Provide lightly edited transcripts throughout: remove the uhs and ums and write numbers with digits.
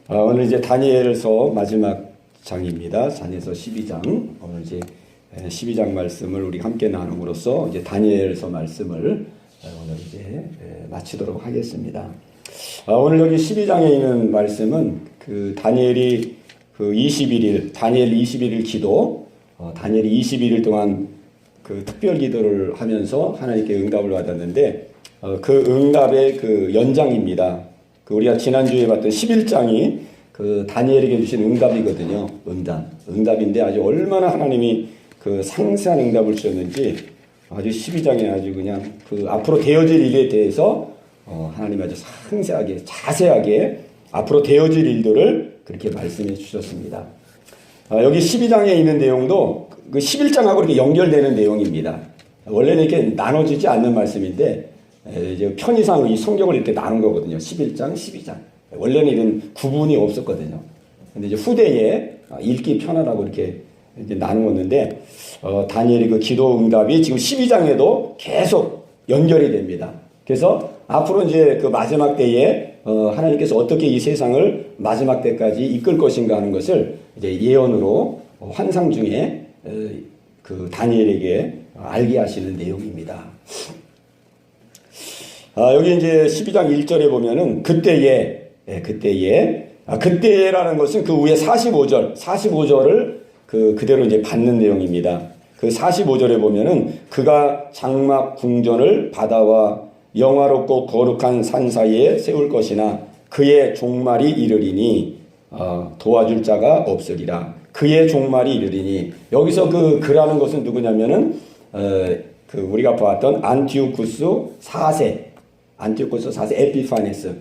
오늘 이제 다니엘서 마지막 장입니다. 다니엘서 12장. 오늘 이제 12장 말씀을 우리 함께 나눔으로써 이제 다니엘서 말씀을 오늘 이제 마치도록 하겠습니다. 오늘 여기 12장에 있는 말씀은 그 다니엘이 그 21일, 다니엘 21일 기도, 다니엘이 21일 동안 그 특별 기도를 하면서 하나님께 응답을 받았는데, 그 응답의 그 연장입니다. 그 우리가 지난주에 봤던 11장이 그 다니엘에게 주신 응답이거든요. 응답인데 아주 얼마나 하나님이 그 상세한 응답을 주셨는지 아주 12장에 아주 그냥 그 앞으로 되어질 일에 대해서 하나님이 아주 상세하게 자세하게 앞으로 되어질 일들을 그렇게 말씀해 주셨습니다. 여기 12장에 있는 내용도 그 11장하고 이렇게 연결되는 내용입니다. 원래는 이렇게 나눠지지 않는 말씀인데 이제 편의상 이 성경을 이렇게 나눈 거거든요. 11장, 12장. 원래는 이런 구분이 없었거든요. 근데 이제 후대에 읽기 편하라고 이렇게 이제 나누었는데, 다니엘의 그 기도 응답이 지금 12장에도 계속 연결이 됩니다. 그래서 앞으로 이제 그 마지막 때에 하나님께서 어떻게 이 세상을 마지막 때까지 이끌 것인가 하는 것을 이제 예언으로 환상 중에 그 다니엘에게 알게 하시는 내용입니다. 여기 이제 12장 1절에 보면은 그때라는 것은 그 위에 45절을 그대로 이제 받는 내용입니다. 그 45절에 보면은 그가 장막 궁전을 바다와 영화롭고 거룩한 산 사이에 세울 것이나 그의 종말이 이르리니 도와줄 자가 없으리라. 그의 종말이 이르리니, 여기서 그라는 것은 누구냐면은 그 우리가 봤던 안티오쿠스 4세 에피파네스,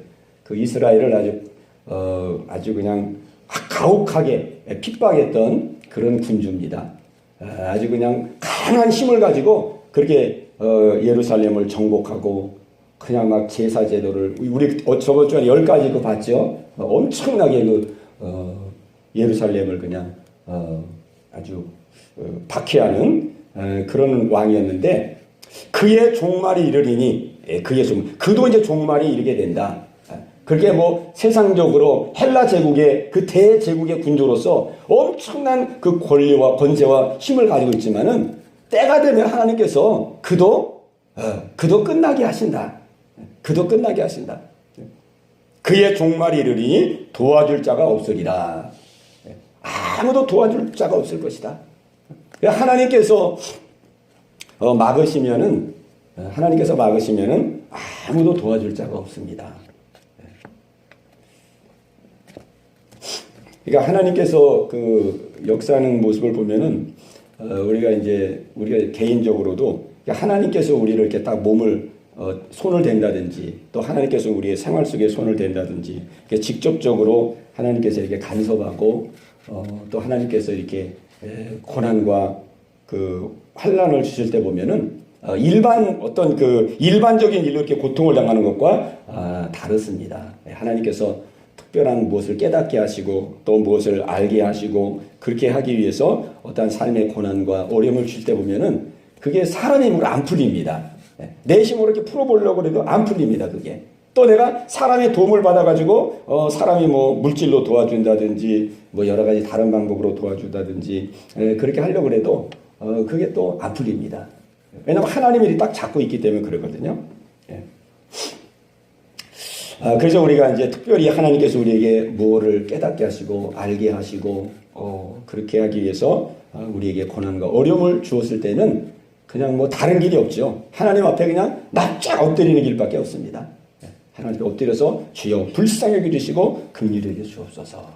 그 이스라엘을 아주 그냥 가혹하게 핍박했던 그런 군주입니다. 아주 그냥 강한 힘을 가지고 그렇게 예루살렘을 정복하고 그냥 막 제사 제도를 우리 저번 주에 10가지 그 봤죠. 엄청나게 예루살렘을 그냥 아주 박해하는 그런 왕이었는데, 그의 종말이 이르리니, 그도 이제 종말이 이르게 된다. 그렇게 뭐 세상적으로 헬라 제국의 그 대제국의 군주로서 엄청난 그 권리와 권세와 힘을 가지고 있지만은 때가 되면 하나님께서 그도 끝나게 하신다. 그의 종말이 이르리니 도와줄 자가 없으리라. 아무도 도와줄 자가 없을 것이다. 하나님께서 막으시면은 아무도 도와줄 자가 없습니다. 그러니까 하나님께서 그 역사하는 모습을 보면은 우리가 개인적으로도 하나님께서 우리를 이렇게 딱 손을 댄다든지, 또 하나님께서 우리의 생활 속에 손을 댄다든지, 직접적으로 하나님께서 이렇게 간섭하고 또 하나님께서 이렇게 고난과 그 환난을 주실 때 보면은 일반적인 일로 이렇게 고통을 당하는 것과 다르습니다. 하나님께서 특별한 무엇을 깨닫게 하시고 또 무엇을 알게 하시고 그렇게 하기 위해서 어떠한 삶의 고난과 어려움을 주실 때 보면은 그게 사람의 힘으로 안 풀립니다. 내 힘으로 이렇게 풀어보려고 해도 안 풀립니다. 그게 또 내가 사람의 도움을 받아가지고 사람이 뭐 물질로 도와준다든지 뭐 여러 가지 다른 방법으로 도와준다든지 그렇게 하려고 해도 그게 또 안 풀립니다. 왜냐하면 하나님이 딱 잡고 있기 때문에 그러거든요. 그래서 우리가 이제 특별히 하나님께서 우리에게 무엇을 깨닫게 하시고 알게 하시고 그렇게 하기 위해서 우리에게 고난과 어려움을 주었을 때는 그냥 뭐 다른 길이 없죠. 하나님 앞에 그냥 납작 엎드리는 길밖에 없습니다. 하나님 앞에 엎드려서 주여 불쌍히 여기시고 긍휼히 여겨 주옵소서.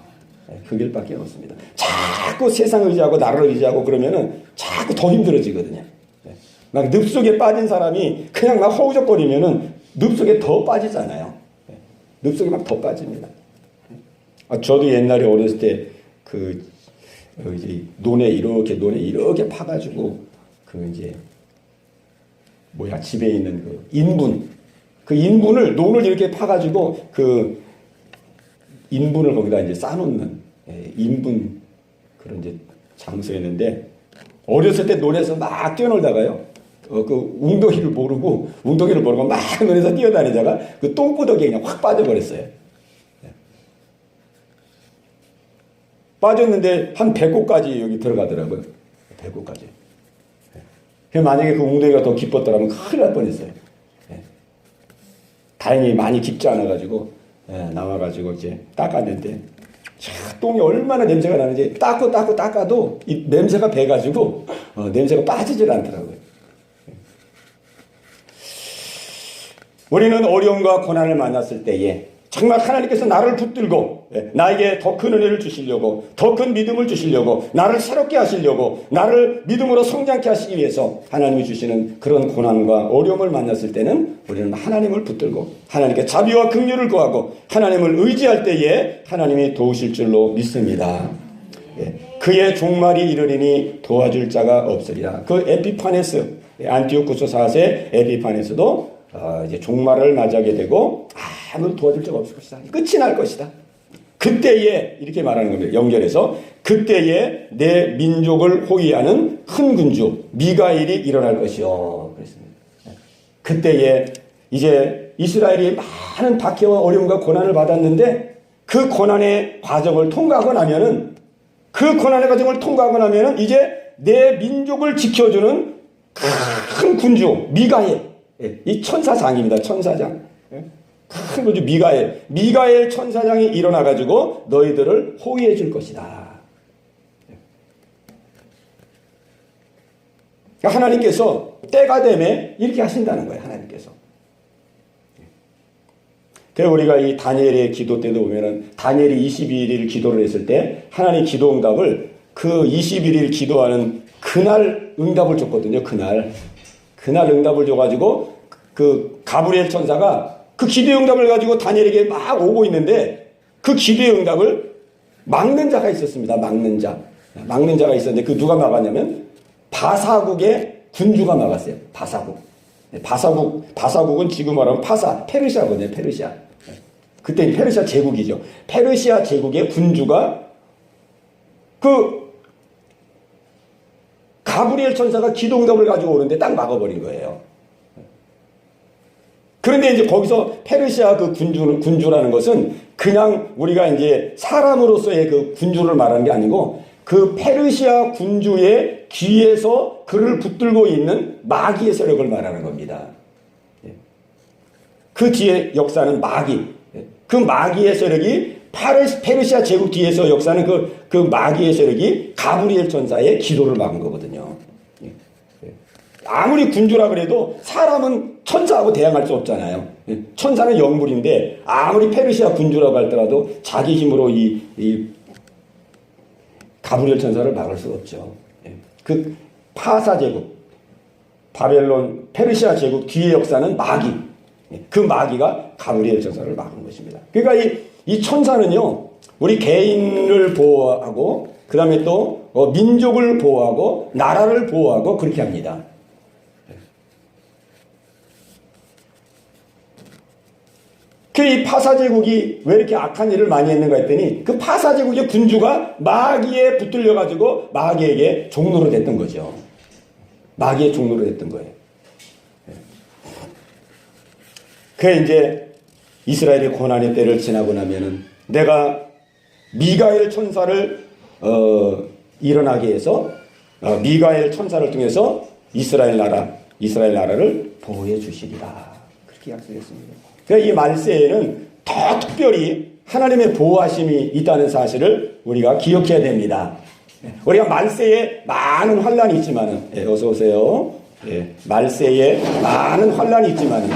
그 길밖에 없습니다. 자꾸 세상을 의지하고 나라를 의지하고 그러면은 자꾸 더 힘들어지거든요. 막 늪속에 빠진 사람이 그냥 막 허우적거리면은 늪속에 더 빠지잖아요. 늪속에 막 더 빠집니다. 저도 옛날에 어렸을 때 논에 이렇게 파가지고 집에 있는 논을 이렇게 파가지고 인분을 거기다 이제 싸놓는 인분 그런 이제 장소였는데, 어렸을 때 논에서 막 뛰어놀다가요. 웅덩이를 모르고 막 논에서 뛰어다니다가 그 똥구덩이에 그냥 확 빠져버렸어요. 빠졌는데 한 배꼽까지 여기 들어가더라고요. 배꼽까지. 만약에 그 웅덩이가 더 깊었더라면 큰일 날 뻔했어요. 다행히 많이 깊지 않아가지고 나와가지고 이제 닦았는데 똥이 얼마나 냄새가 나는지 닦아도 이 냄새가 배가지고 냄새가 빠지질 않더라고요. 우리는 어려움과 고난을 만났을 때에 정말 하나님께서 나를 붙들고 나에게 더 큰 은혜를 주시려고, 더 큰 믿음을 주시려고, 나를 새롭게 하시려고, 나를 믿음으로 성장케 하시기 위해서 하나님이 주시는 그런 고난과 어려움을 만났을 때는 우리는 하나님을 붙들고 하나님께 자비와 긍휼을 구하고 하나님을 의지할 때에 하나님이 도우실 줄로 믿습니다. 그의 종말이 이르리니 도와줄 자가 없으리라. 그 에피파네스, 안티오쿠스 4세 에피파네스도 이제 종말을 맞이하게 되고 아무도 도와줄 자가 없을 것이다. 끝이 날 것이다. 그때에 이렇게 말하는 겁니다. 연결해서 그때에 내 민족을 호위하는 큰 군주 미가엘이 일어날 것이요. 그랬습니다. 그때에 이제 이스라엘이 많은 박해와 어려움과 고난을 받았는데 그 고난의 과정을 통과하고 나면은 이제 내 민족을 지켜주는 큰 군주 미가엘, 이 천사장입니다. 천사장. 큰 군주 미가엘 천사장이 일어나가지고 너희들을 호위해 줄 것이다. 하나님께서 때가 되면 이렇게 하신다는 거예요. 하나님께서. 그래서 우리가 이 다니엘의 기도 때도 보면은 다니엘이 21일 기도를 했을 때 하나님 기도 응답을 그 21일 기도하는 그날 응답을 줬거든요. 그날 응답을 줘가지고 그 가브리엘 천사가 그 기도의 응답을 가지고 다니엘에게 막 오고 있는데 그 기도의 응답을 막는 자가 있었습니다. 막는 자가 있었는데 그 누가 막았냐면 바사국의 군주가 막았어요. 바사국은 지금 말하면 페르시아거든요. 페르시아. 그때 페르시아 제국이죠. 페르시아 제국의 군주가 그 가브리엘 천사가 기도 응답을 가지고 오는데 딱 막아버린 거예요. 그런데 이제 거기서 페르시아 그 군주라는 것은 그냥 우리가 이제 사람으로서의 그 군주를 말하는 게 아니고 그 페르시아 군주의 뒤에서 그를 붙들고 있는 마귀의 세력을 말하는 겁니다. 그 뒤에 역사는 마귀. 그 마귀의 세력이 페르시아 제국 뒤에서 역사는 그 마귀의 세력이 가브리엘 천사의 기도를 막은 거거든요. 아무리 군주라 그래도 사람은 천사하고 대항할 수 없잖아요. 천사는 영물인데 아무리 페르시아 군주라고 할더라도 자기 힘으로 이 가브리엘 천사를 막을 수 없죠. 그 파사 제국, 바벨론, 페르시아 제국 뒤의 역사는 마귀. 그 마귀가 가브리엘 천사를 막은 것입니다. 그러니까 이 천사는요, 우리 개인을 보호하고, 그 다음에 또 민족을 보호하고, 나라를 보호하고, 그렇게 합니다. 이 파사제국이 왜 이렇게 악한 일을 많이 했는가 했더니 그 파사제국의 군주가 마귀에 붙들려가지고 마귀에게 종로로 됐던 거죠. 마귀의 종로로 됐던 거예요. 그게 이제 이스라엘의 고난의 때를 지나고 나면은 내가 미가엘 천사를 일어나게 해서 미가엘 천사를 통해서 이스라엘 나라를 보호해 주시리라. 그렇게 약속했습니다. 그러니까 이 말세에는 더 특별히 하나님의 보호하심이 있다는 사실을 우리가 기억해야 됩니다. 우리가 말세에 많은 환란이 있지만은, 어서 오세요. 말세에 많은 환란이 있지만은,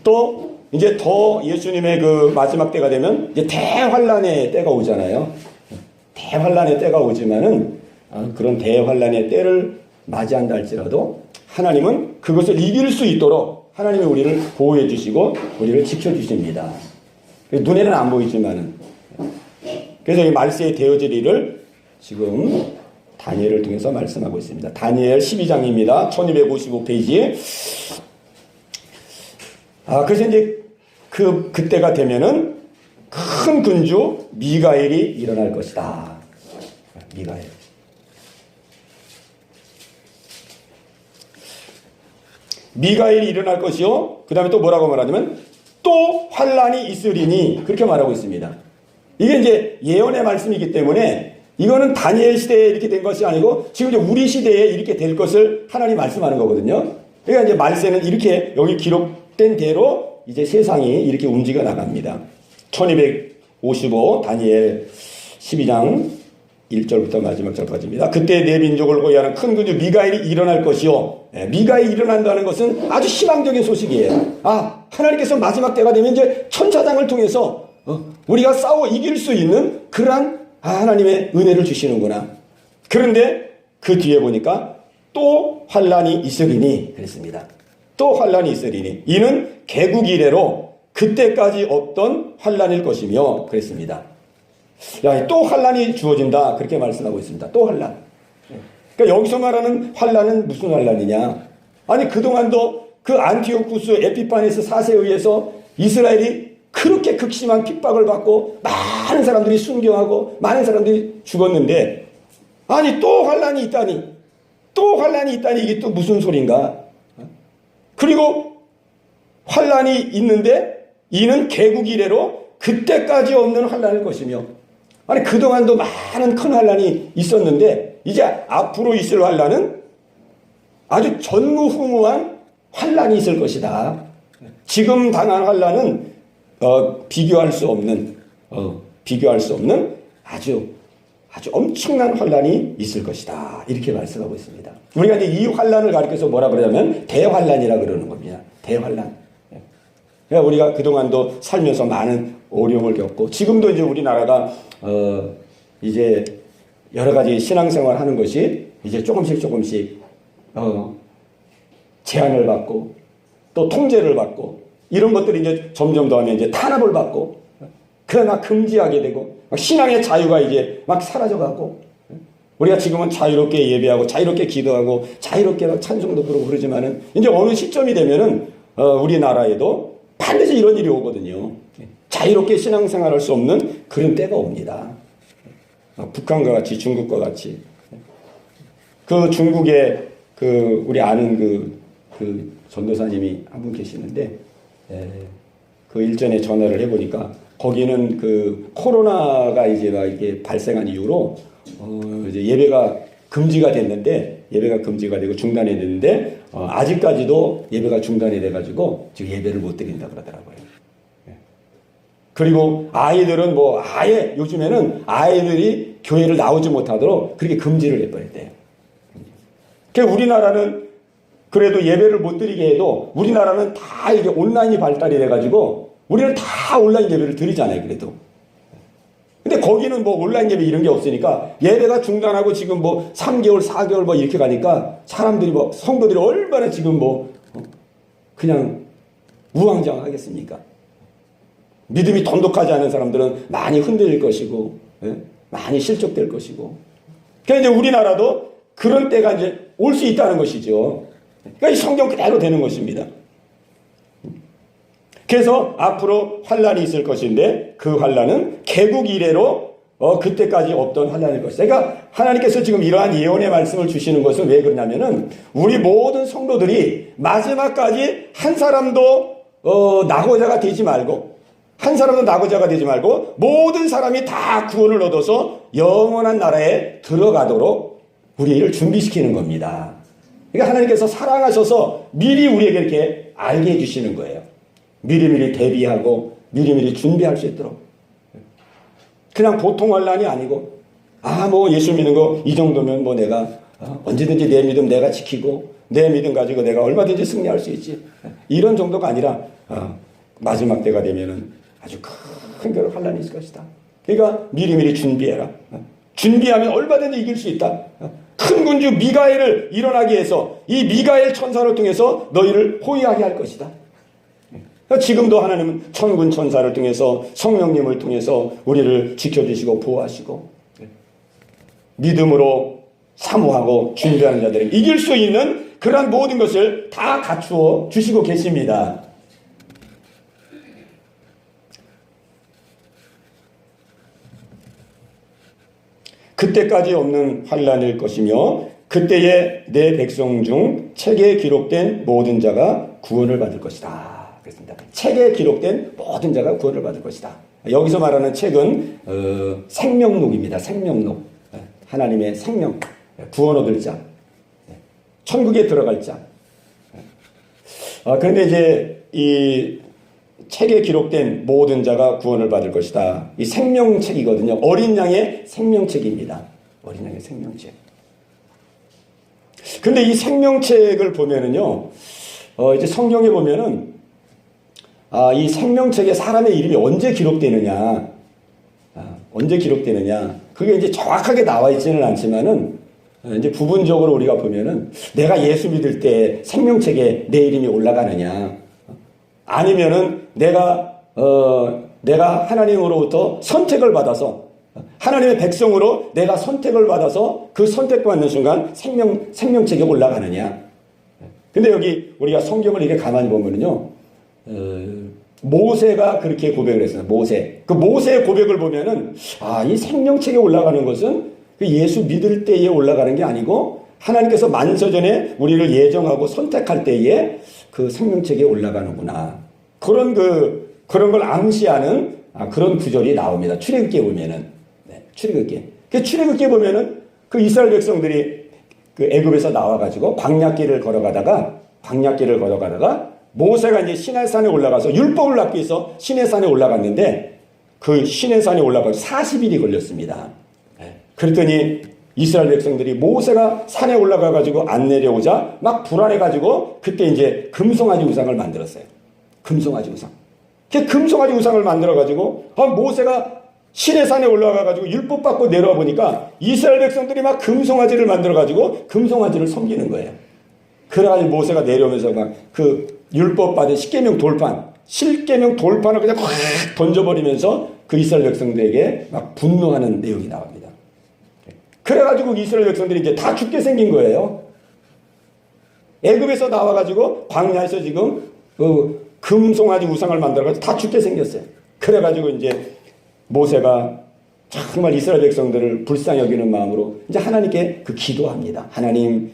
또 이제 더 예수님의 그 마지막 때가 되면 이제 대환란의 때가 오잖아요. 대환란의 때가 오지만은 그런 대환란의 때를 맞이한다 할지라도 하나님은 그것을 이길 수 있도록 하나님이 우리를 보호해 주시고 우리를 지켜주십니다. 눈에는 안 보이지만은. 그래서 이 말세에 되어질 일을 지금 다니엘을 통해서 말씀하고 있습니다. 다니엘 12장입니다. 1255페이지에. 그래서 이제 그때가 되면은 큰 군주 미가엘이 일어날 것이다. 미가엘. 미가엘이 일어날 것이요. 그 다음에 또 뭐라고 말하냐면 또 환란이 있으리니 그렇게 말하고 있습니다. 이게 이제 예언의 말씀이기 때문에 이거는 다니엘 시대에 이렇게 된 것이 아니고 지금 이제 우리 시대에 이렇게 될 것을 하나님 말씀하는 거거든요. 그러니까 이제 말세는 이렇게 여기 기록된 대로 이제 세상이 이렇게 움직여 나갑니다. 1255 다니엘 12장 1절부터 마지막 절까지입니다. 그때 내 민족을 호위하는 큰 군주 미가엘이 일어날 것이요. 미가엘이 일어난다는 것은 아주 희망적인 소식이에요. 아, 하나님께서 마지막 때가 되면 이제 천사장을 통해서 우리가 싸워 이길 수 있는 그러한 하나님의 은혜를 주시는구나. 그런데 그 뒤에 보니까 또 환란이 있으리니 그랬습니다. 또 환란이 있으리니 이는 개국 이래로 그때까지 없던 환란일 것이며 그랬습니다. 야, 또 환란이 주어진다 그렇게 말씀하고 있습니다. 또 환란. 그러니까 여기서 말하는 환란은 무슨 환란이냐? 아니 그동안도 그 안티오쿠스 에피파네스 4세에 의해서 이스라엘이 그렇게 극심한 핍박을 받고 많은 사람들이 순교하고 많은 사람들이 죽었는데 아니 또 환란이 있다니 또 환란이 있다니 이게 또 무슨 소린가? 그리고 환란이 있는데 이는 개국 이래로 그때까지 없는 환란일 것이며 아니 그동안도 많은 큰 환란이 있었는데 이제 앞으로 있을 환란은 아주 전무후무한 환란이 있을 것이다. 지금 당한 환란은 비교할 수 없는 아주 엄청난 환란이 있을 것이다. 이렇게 말씀하고 있습니다. 우리가 이제 이 환란을 가리켜서 뭐라 그러냐면 대환란이라 그러는 겁니다. 대환란. 그러니까 우리가 그동안도 살면서 많은 어려움을 겪고 지금도 이제 우리나라가 이제 여러 가지 신앙생활 하는 것이 이제 조금씩 제한을 받고 또 통제를 받고 이런 것들이 이제 점점 더 하면 이제 탄압을 받고 그러나 금지하게 되고 신앙의 자유가 이제 막 사라져가고 우리가 지금은 자유롭게 예배하고 자유롭게 기도하고 자유롭게 막 찬송도 부르고 그러지만은 이제 어느 시점이 되면은 우리나라에도 반드시 이런 일이 오거든요. 자유롭게 신앙생활할 수 없는 그런 때가 옵니다. 북한과 같이 중국과 같이 그 중국에 그 우리 아는 그 전도사님이 한 분 계시는데 그 일전에 전화를 해보니까 거기는 그 코로나가 이제 막 이게 발생한 이후로 이제 예배가 금지가 되고 중단이 됐는데 아직까지도 예배가 중단이 돼가지고 지금 예배를 못 드린다 그러더라고요. 그리고 아이들은 뭐 아예 요즘에는 아이들이 교회를 나오지 못하도록 그렇게 금지를 해버렸대요. 그러니까 우리나라는 그래도 예배를 못 드리게 해도 우리나라는 다 이게 온라인이 발달이 돼가지고 우리는 다 온라인 예배를 드리잖아요. 그래도. 근데 거기는 뭐 온라인 예배 이런 게 없으니까 예배가 중단하고 지금 뭐 3개월, 4개월 뭐 이렇게 가니까 사람들이 뭐 성도들이 얼마나 지금 뭐 그냥 우왕좌왕하겠습니까? 믿음이 돈독하지 않은 사람들은 많이 흔들릴 것이고, 많이 실족될 것이고. 그러니까 이제 우리나라도 그런 때가 이제 올 수 있다는 것이죠. 그러니까 이 성경 그대로 되는 것입니다. 그래서 앞으로 환란이 있을 것인데 그 환란은 개국 이래로 그때까지 없던 환란일 것이다. 그러니까 하나님께서 지금 이러한 예언의 말씀을 주시는 것은 왜 그러냐면은 우리 모든 성도들이 마지막까지 한 사람도 낙오자가 되지 말고 모든 사람이 다 구원을 얻어서 영원한 나라에 들어가도록 우리를 준비시키는 겁니다. 그러니까 하나님께서 사랑하셔서 미리 우리에게 이렇게 알게 해주시는 거예요. 미리미리 대비하고 미리미리 준비할 수 있도록. 그냥 보통 환란이 아니고 뭐 예수 믿는 거 이 정도면 뭐 내가 언제든지 내 믿음 내가 지키고 내 믿음 가지고 내가 얼마든지 승리할 수 있지. 이런 정도가 아니라 마지막 때가 되면은 아주 큰 그런 환란이 있을 것이다. 그러니까 미리미리 준비해라. 준비하면 얼마든지 이길 수 있다. 큰 군주 미가엘을 일어나게 해서 이 미가엘 천사를 통해서 너희를 호위하게 할 것이다. 지금도 하나님은 천군 천사를 통해서 성령님을 통해서 우리를 지켜주시고 보호하시고 믿음으로 사모하고 준비하는 자들을 이길 수 있는 그러한 모든 것을 다 갖추어 주시고 계십니다. 그때까지 없는 환란일 것이며 그때에 내 백성 중 책에 기록된 모든 자가 구원을 받을 것이다. 그렇습니다. 책에 기록된 모든 자가 구원을 받을 것이다. 여기서 말하는 책은 생명록입니다. 생명록. 하나님의 생명, 구원 얻을 자, 천국에 들어갈 자. 그런데 이제 이 책에 기록된 모든 자가 구원을 받을 것이다. 이 생명책이거든요. 어린 양의 생명책입니다. 어린 양의 생명책. 근데 이 생명책을 보면은요, 이제 성경에 보면은, 이 생명책에 사람의 이름이 언제 기록되느냐, 언제 기록되느냐, 그게 이제 정확하게 나와 있지는 않지만은, 이제 부분적으로 우리가 보면은, 내가 예수 믿을 때 생명책에 내 이름이 올라가느냐, 아니면은 내가 하나님으로부터 선택을 받아서, 하나님의 백성으로 내가 선택을 받아서 그 선택받는 순간 생명책에 올라가느냐. 근데 여기 우리가 성경을 이렇게 가만히 보면은요, 모세가 그렇게 고백을 했어요. 그 모세의 고백을 보면은, 이 생명책에 올라가는 것은 그 예수 믿을 때에 올라가는 게 아니고, 하나님께서 만서전에 우리를 예정하고 선택할 때에 그 생명책에 올라가는구나. 그런 걸 암시하는 그런 구절이 나옵니다. 출애굽기에 보면은. 출애굽기에 보면은 그 이스라엘 백성들이 그 애굽에서 나와가지고 광야길을 걸어가다가 모세가 이제 시내산에 올라가서 율법을 받기 위해서 시내산에 올라갔는데 그 시내산에 올라가서 40일이 걸렸습니다. 그랬더니 이스라엘 백성들이 모세가 산에 올라가가지고 안 내려오자 막 불안해가지고 그때 이제 금송아지 우상을 만들었어요. 금송아지 우상. 그 금송아지 우상을 만들어가지고 모세가 시내산에 올라가가지고 율법 받고 내려와 보니까 이스라엘 백성들이 막 금송아지를 만들어가지고 금송아지를 섬기는 거예요. 그래가지고 모세가 내려오면서 막 그 율법 받은 실계명 돌판을 그냥 확 던져버리면서 그 이스라엘 백성들에게 막 분노하는 내용이 나옵니다. 그래가지고 이스라엘 백성들이 이제 다 죽게 생긴 거예요. 애굽에서 나와가지고 광야에서 지금 금송아지 우상을 만들어가지고 다 죽게 생겼어요. 그래가지고 이제 모세가 정말 이스라엘 백성들을 불쌍히 여기는 마음으로 이제 하나님께 기도합니다. 하나님,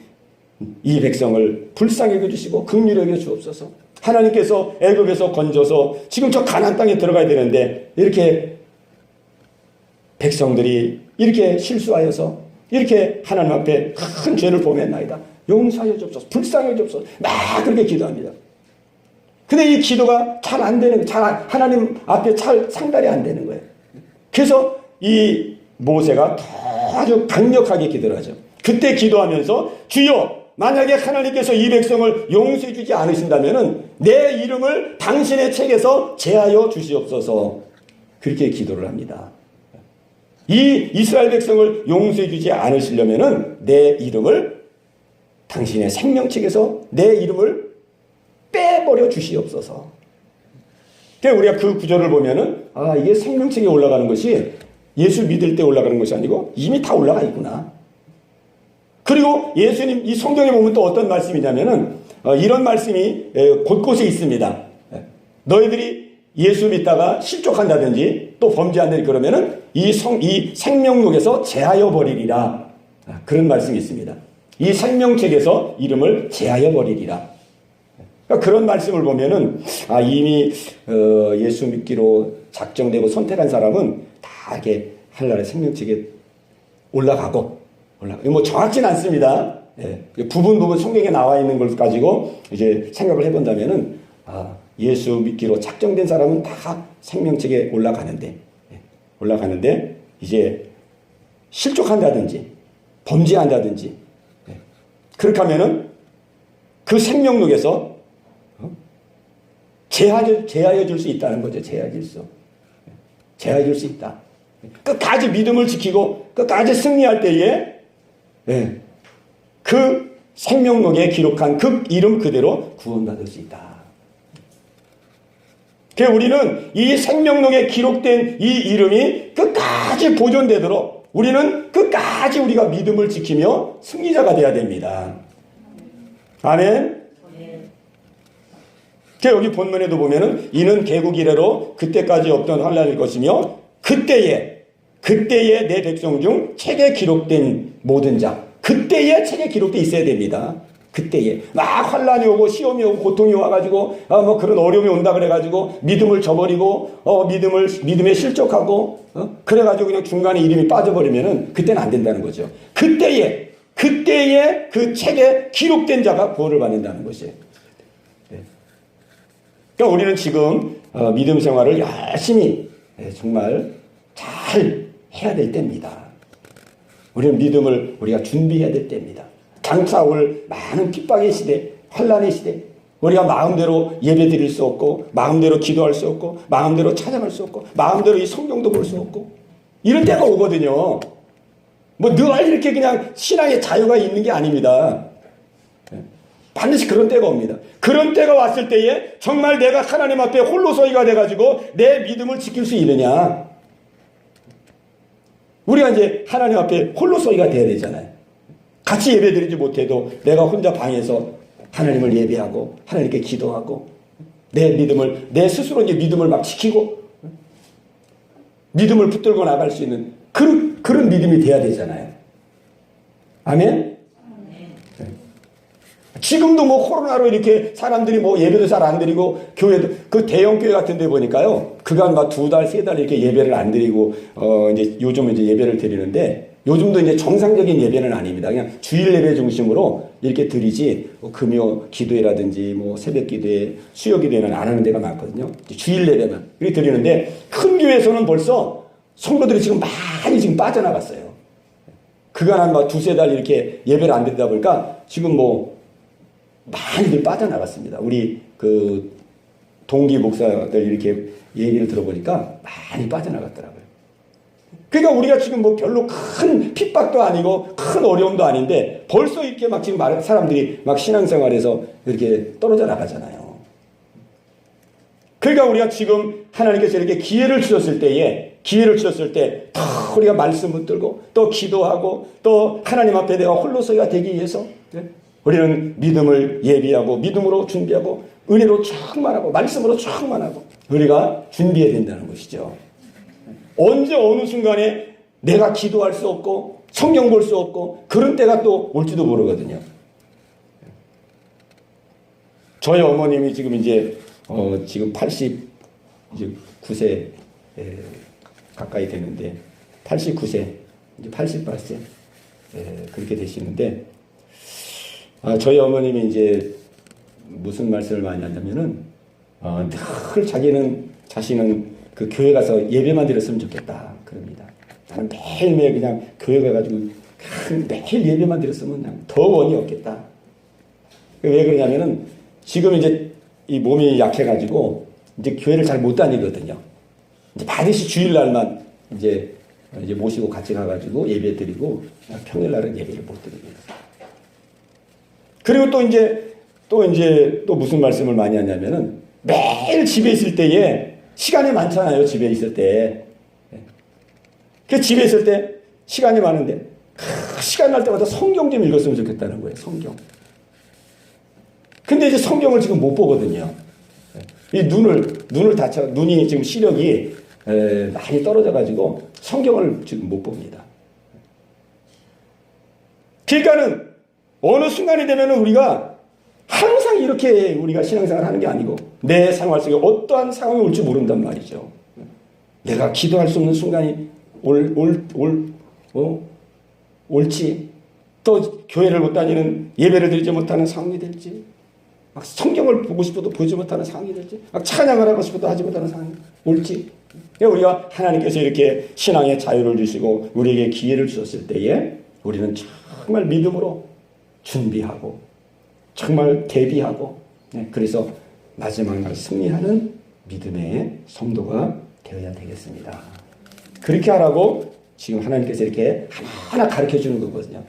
이 백성을 불쌍히 여겨주시고 긍휼히 여겨주옵소서. 하나님께서 애굽에서 건져서 지금 저 가나안 땅에 들어가야 되는데 이렇게 백성들이 이렇게 실수하여서 이렇게 하나님 앞에 큰 죄를 범했나이다. 용서하여 주옵소서. 불쌍히 주옵소서. 막 그렇게 기도합니다. 근데 이 기도가 잘 안 되는 거예요. 하나님 앞에 잘 상달이 안 되는 거예요. 그래서 이 모세가 아주 강력하게 기도를 하죠. 그때 기도하면서 주여, 만약에 하나님께서 이 백성을 용서해 주지 않으신다면 내 이름을 당신의 책에서 제하여 주시옵소서. 그렇게 기도를 합니다. 이 이스라엘 백성을 용서해 주지 않으시려면 내 이름을 당신의 생명책에서 내 이름을 빼버려 주시옵소서. 그러니까 우리가 그 구절을 보면은 이게 생명책에 올라가는 것이 예수 믿을 때 올라가는 것이 아니고 이미 다 올라가 있구나. 그리고 예수님 이 성경에 보면 또 어떤 말씀이냐면은 이런 말씀이 곳곳에 있습니다. 너희들이 예수 믿다가 실족한다든지 또 범죄한다든지 그러면은 이 생명록에서 제하여 버리리라. 그런 말씀이 있습니다. 이 생명책에서 이름을 제하여 버리리라. 그러니까 그런 말씀을 보면은 이미 예수 믿기로 작정되고 선택한 사람은 다 이렇게 하늘나라의 생명책에 올라가고 뭐 정확지는 않습니다. 부분 성경에 나와 있는 걸 가지고 이제 생각을 해본다면은 예수 믿기로 작정된 사람은 다 생명책에 올라가는데 이제 실족한다든지 범죄한다든지 그렇게 하면은 그 생명록에서 제하여 줄 수 있다는 거죠. 제하여 줄 수 있다. 끝까지 믿음을 지키고 끝까지 승리할 때에 그 생명록에 기록한 그 이름 그대로 구원받을 수 있다. 그래서 우리는 이 생명록에 기록된 이 이름이 끝까지 보존되도록 우리는 끝까지 우리가 믿음을 지키며 승리자가 되어야 됩니다. 아멘. 여기 본문에도 보면은 이는 개국 이래로 그때까지 없던 환란일 것이며 그때에 내 백성 중 책에 기록된 모든 자, 그때에 책에 기록돼 있어야 됩니다. 그때에 막 환란이 오고 시험이 오고 고통이 와가지고 뭐 그런 어려움이 온다 그래가지고 믿음을 저버리고 믿음에 실족하고 그래가지고 그냥 중간에 이름이 빠져버리면은 그때는 안 된다는 거죠. 그때에 그 책에 기록된 자가 구원을 받는다는 것이에요. 그러니까 우리는 지금 믿음 생활을 열심히 정말 잘 해야 될 때입니다. 우리는 믿음을 우리가 준비해야 될 때입니다. 장차 올 많은 핍박의 시대, 환란의 시대, 우리가 마음대로 예배 드릴 수 없고, 마음대로 기도할 수 없고, 마음대로 찬양할 수 없고, 마음대로 이 성경도 볼 수 없고, 이런 때가 오거든요. 뭐 늘 이렇게 그냥 신앙의 자유가 있는 게 아닙니다. 반드시 그런 때가 옵니다. 그런 때가 왔을 때에 정말 내가 하나님 앞에 홀로서기가 돼가지고 내 믿음을 지킬 수 있느냐? 우리가 이제 하나님 앞에 홀로서기가 돼야 되잖아요. 같이 예배드리지 못해도 내가 혼자 방에서 하나님을 예배하고 하나님께 기도하고 내 스스로 이제 믿음을 막 지키고 믿음을 붙들고 나갈 수 있는 그런 믿음이 돼야 되잖아요. 아멘? 지금도 뭐 코로나로 이렇게 사람들이 뭐 예배도 잘 안 드리고 교회도 그 대형 교회 같은 데 보니까요. 그간 막 2달, 3달 이렇게 예배를 안 드리고 이제 요즘은 이제 예배를 드리는데 요즘도 이제 정상적인 예배는 아닙니다. 그냥 주일 예배 중심으로 이렇게 드리지 금요 기도회라든지 뭐 새벽 기도회, 수요 기도회는 안 하는 데가 많거든요. 주일 예배만 이렇게 드리는데 큰 교회에서는 벌써 성도들이 지금 많이 지금 빠져나갔어요. 그간 한 막 2-3달 이렇게 예배를 안 드리다 보니까 지금 뭐 많이들 빠져나갔습니다. 우리 그 동기 목사들 이렇게 얘기를 들어보니까 많이 빠져나갔더라고요. 그러니까 우리가 지금 뭐 별로 큰 핍박도 아니고 큰 어려움도 아닌데 벌써 이렇게 막 지금 사람들이 막 신앙생활에서 이렇게 떨어져 나가잖아요. 그러니까 우리가 지금 하나님께서 이렇게 기회를 주셨을 때 더 우리가 말씀 붙들고 또 기도하고 또 하나님 앞에 내가 홀로서기가 되기 위해서 우리는 믿음을 예비하고 믿음으로 준비하고 은혜로 충만하고 말씀으로 충만하고 우리가 준비해야 된다는 것이죠. 언제 어느 순간에 내가 기도할 수 없고 성경 볼 수 없고 그런 때가 또 올지도 모르거든요. 저희 어머님이 지금 이제 지금 89세 가까이 되는데 89세 이제 88세 그렇게 되시는데 저희 어머님이 이제 무슨 말씀을 많이 하냐면은 늘 자신은 그 교회 가서 예배만 드렸으면 좋겠다 그럽니다. 나는 매일매일 그냥 교회 가가지고 매일 예배만 드렸으면 그냥 더 원이 없겠다. 왜 그러냐면은 지금 이제 이 몸이 약해가지고 이제 교회를 잘 못 다니거든요. 이제 반드시 주일날만 이제 모시고 같이 가가지고 예배 드리고 평일날은 예배를 못 드립니다. 그리고 또 무슨 말씀을 많이 하냐면은 매일 집에 있을 때에 시간이 많잖아요. 집에 있을 때. 그 집에 있을 때 시간이 많은데 시간 날 때마다 성경 좀 읽었으면 좋겠다는 거예요. 성경. 근데 이제 성경을 지금 못 보거든요. 이 눈을 다쳐 눈이 지금 시력이 많이 떨어져가지고 성경을 지금 못 봅니다. 그러니까는 어느 순간이 되면은 우리가 항상 이렇게 우리가 신앙생활을 하는 게 아니고 내 생활 속에 어떠한 상황이 올지 모른단 말이죠. 내가 기도할 수 없는 순간이 올지 또 교회를 못 다니는 예배를 드리지 못하는 상황이 될지 막 성경을 보고 싶어도 보지 못하는 상황이 될지 막 찬양을 하고 싶어도 하지 못하는 상황이 올지 우리가 하나님께서 이렇게 신앙의 자유를 주시고 우리에게 기회를 주셨을 때에 우리는 정말 믿음으로 준비하고 정말 대비하고 그래서 마지막 날 승리하는 믿음의 성도가 되어야 되겠습니다. 그렇게 하라고 지금 하나님께서 이렇게 하나하나 가르쳐 주는 거거든요.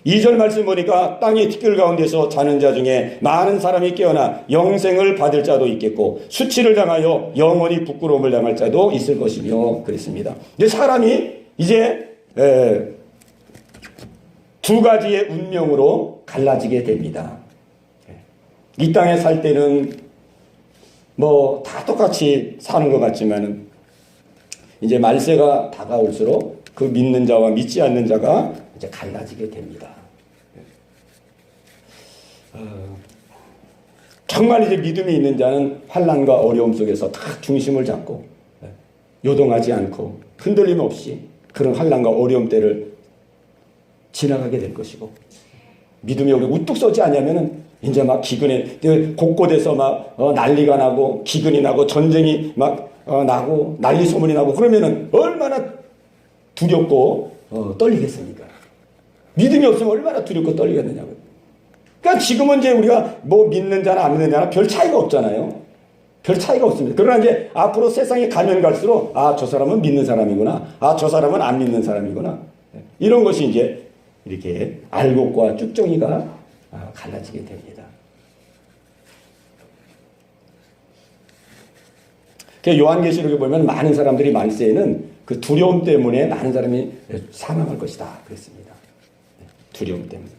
2절 말씀 보니까 땅의 티끌 가운데서 자는 자 중에 많은 사람이 깨어나 영생을 받을 자도 있겠고 수치를 당하여 영원히 부끄러움을 당할 자도 있을 것이며 그랬습니다. 근데 사람이 이제 두 가지의 운명으로 갈라지게 됩니다. 이 땅에 살 때는 뭐 다 똑같이 사는 것 같지만은 이제 말세가 다가올수록 그 믿는 자와 믿지 않는 자가 이제 갈라지게 됩니다. 정말 이제 믿음이 있는 자는 환난과 어려움 속에서 다 중심을 잡고 요동하지 않고 흔들림 없이 그런 환난과 어려움 때를 지나가게 될 것이고, 믿음이 우리 우뚝 서지 않냐면은 이제 막 기근에 곳곳에서 막 난리가 나고 기근이 나고 전쟁이 막 나고 난리 소문이 나고 그러면은 얼마나 두렵고 떨리겠습니까? 믿음이 없으면 얼마나 두렵고 떨리겠느냐고요. 그러니까 지금은 이제 우리가 뭐 믿는 자나 안 믿는 자나 별 차이가 없잖아요. 별 차이가 없습니다. 그러나 이제 앞으로 세상에 가면 갈수록 저 사람은 믿는 사람이구나, 저 사람은 안 믿는 사람이구나, 이런 것이 이제 이렇게 알곡과 쭉정이가 갈라지게 됩니다. 요한계시록에 보면 많은 사람들이 말세에는 그 두려움 때문에 많은 사람이 사망할 것이다 그랬습니다. 두려움 때문에.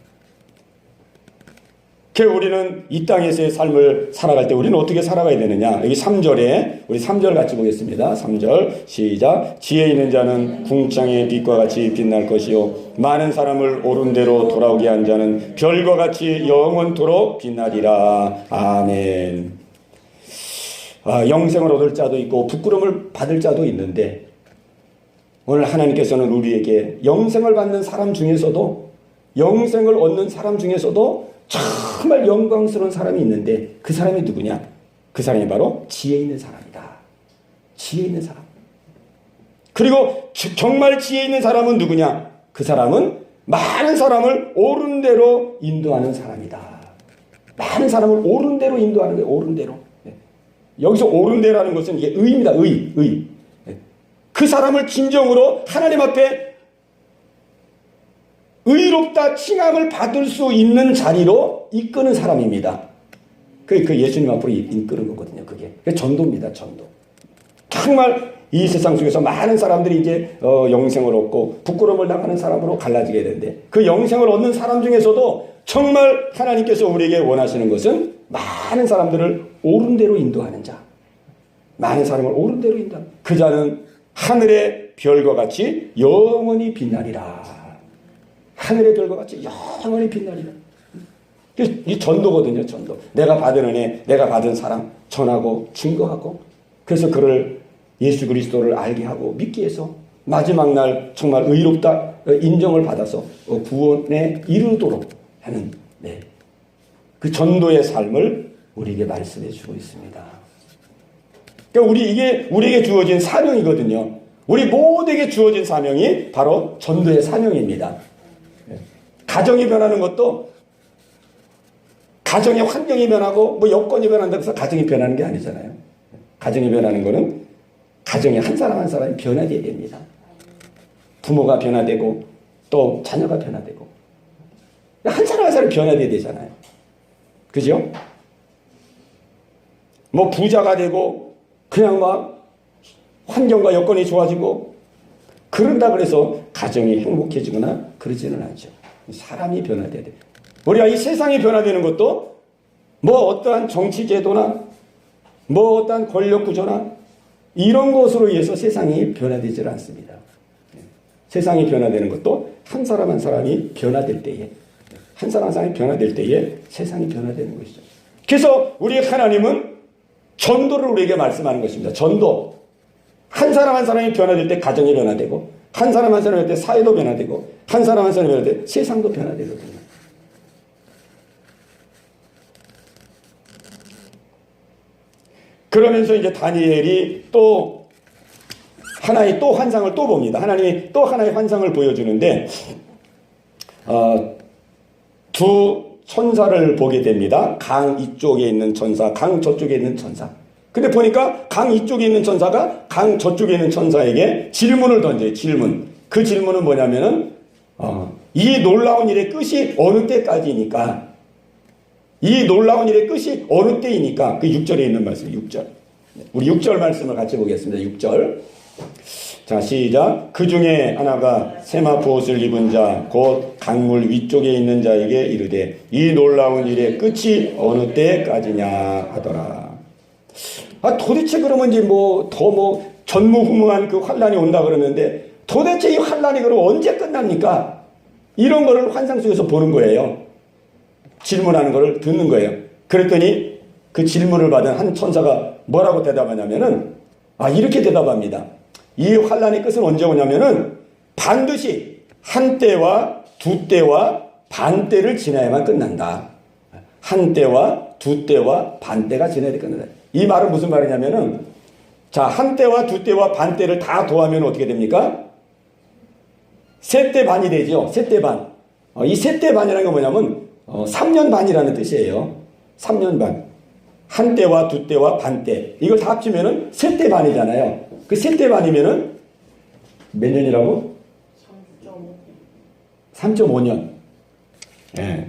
우리는 이 땅에서의 삶을 살아갈 때 우리는 어떻게 살아가야 되느냐? 여기 3절에 우리 3절 같이 보겠습니다. 3절 시작. 지혜 있는 자는 궁창의 빛과 같이 빛날 것이요 많은 사람을 옳은 대로 돌아오게 한 자는 별과 같이 영원토록 빛나리라. 아멘. 영생을 얻을 자도 있고 부끄러움을 받을 자도 있는데, 오늘 하나님께서는 우리에게 영생을 받는 사람 중에서도, 영생을 얻는 사람 중에서도 정말 영광스러운 사람이 있는데, 그 사람이 누구냐? 그 사람이 바로 지혜 있는 사람이다. 지혜 있는 사람. 그리고 정말 지혜 있는 사람은 누구냐? 그 사람은 많은 사람을 옳은 대로 인도하는 사람이다. 많은 사람을 옳은 대로 인도하는 거예요. 옳은 대로. 여기서 옳은 대라는 것은 이게 의입니다. 의. 그 사람을 진정으로 하나님 앞에 의롭다 칭함을 받을 수 있는 자리로 이끄는 사람입니다. 그 예수님 앞으로 이끄는 거거든요. 그게 전도입니다. 전도. 정말 이 세상 속에서 많은 사람들이 이제 영생을 얻고 부끄러움을 당하는 사람으로 갈라지게 되는데, 그 영생을 얻는 사람 중에서도 정말 하나님께서 우리에게 원하시는 것은 많은 사람들을 옳은 대로 인도하는 자, 많은 사람을 옳은 대로 인도하는 그 자는 하늘의 별과 같이 영원히 빛나리라. 하늘의 별과 같이 영원히 빛나리라. 이 전도거든요. 전도. 내가 받은 은혜, 내가 받은 사랑 전하고 증거하고, 그래서 그를 예수 그리스도를 알게 하고 믿게 해서 마지막 날 정말 의롭다 인정을 받아서 구원에 이르도록 하는 그 전도의 삶을 우리에게 말씀해 주고 있습니다. 그러니까 이게 우리에게 주어진 사명이거든요. 우리 모두에게 주어진 사명이 바로 전도의 사명입니다. 가정이 변하는 것도 가정의 환경이 변하고 뭐 여건이 변한다고 해서 가정이 변하는 게 아니잖아요. 가정이 변하는 거는 가정에 한 사람 한 사람이 변화되어야 됩니다. 부모가 변화되고 또 자녀가 변화되고 한 사람 한 사람이 변화되어야 되잖아요. 그죠? 뭐 부자가 되고 그냥 막 환경과 여건이 좋아지고 그런다 그래서 가정이 행복해지거나 그러지는 않죠. 사람이 변화돼야 돼. 우리가 이 세상이 변화되는 것도 뭐 어떠한 정치 제도나 뭐 어떠한 권력 구조나 이런 것으로 인해서 세상이 변화되지 않습니다. 세상이 변화되는 것도 한 사람 한 사람이 변화될 때에, 한 사람 한 사람이 변화될 때에 세상이 변화되는 것이죠. 그래서 우리 하나님은 전도를 우리에게 말씀하는 것입니다. 전도. 한 사람 한 사람이 변화될 때 가정이 변화되고, 한 사람 한 사람이 될 때 사회도 변화되고, 한 사람 한 사람이 될 때 세상도 변화되거든요. 그러면서 이제 다니엘이 또 하나의 또 환상을 또 봅니다. 하나님이 또 하나의 환상을 보여주는데 두 천사를 보게 됩니다. 강 이쪽에 있는 천사, 강 저쪽에 있는 천사. 근데 보니까 강 이쪽에 있는 천사가 강 저쪽에 있는 천사에게 질문을 던져요. 질문. 그 질문은 뭐냐면은 이 놀라운 일의 끝이 어느 때까지니까, 이 놀라운 일의 끝이 어느 때이니까, 그 6절에 있는 말씀, 6절. 우리 6절 말씀을 같이 보겠습니다. 6절. 자, 시작. 그 중에 하나가 세마포 옷을 입은 자, 곧 강물 위쪽에 있는 자에게 이르되 이 놀라운 일의 끝이 어느 때까지냐 하더라. 도대체 그러면 이제 더 전무후무한 그 환란이 온다 그러는데, 도대체 이 환란이 그럼 언제 끝납니까? 이런 거를 환상 속에서 보는 거예요. 질문하는 것을 듣는 거예요. 그랬더니 그 질문을 받은 한 천사가 뭐라고 대답하냐면은 이렇게 대답합니다. 이 환란의 끝은 언제 오냐면은 반드시 한 때와 두 때와 반 때를 지나야만 끝난다. 한 때와 두 때와 반 때가 지나야 끝난다. 이 말은 무슨 말이냐면은 자, 한 때와 두 때와 반 때를 다 더하면 어떻게 됩니까? 세 때 반이 되죠. 세 때 반. 이 세 때 반이라는 게 뭐냐면 3년 반이라는 뜻이에요. 3년 반. 한 때와 두 때와 반 때. 이걸 다 합치면은 세 때 반이잖아요. 그 세 때 반이면은 몇 년이라고? 3.5년. 예.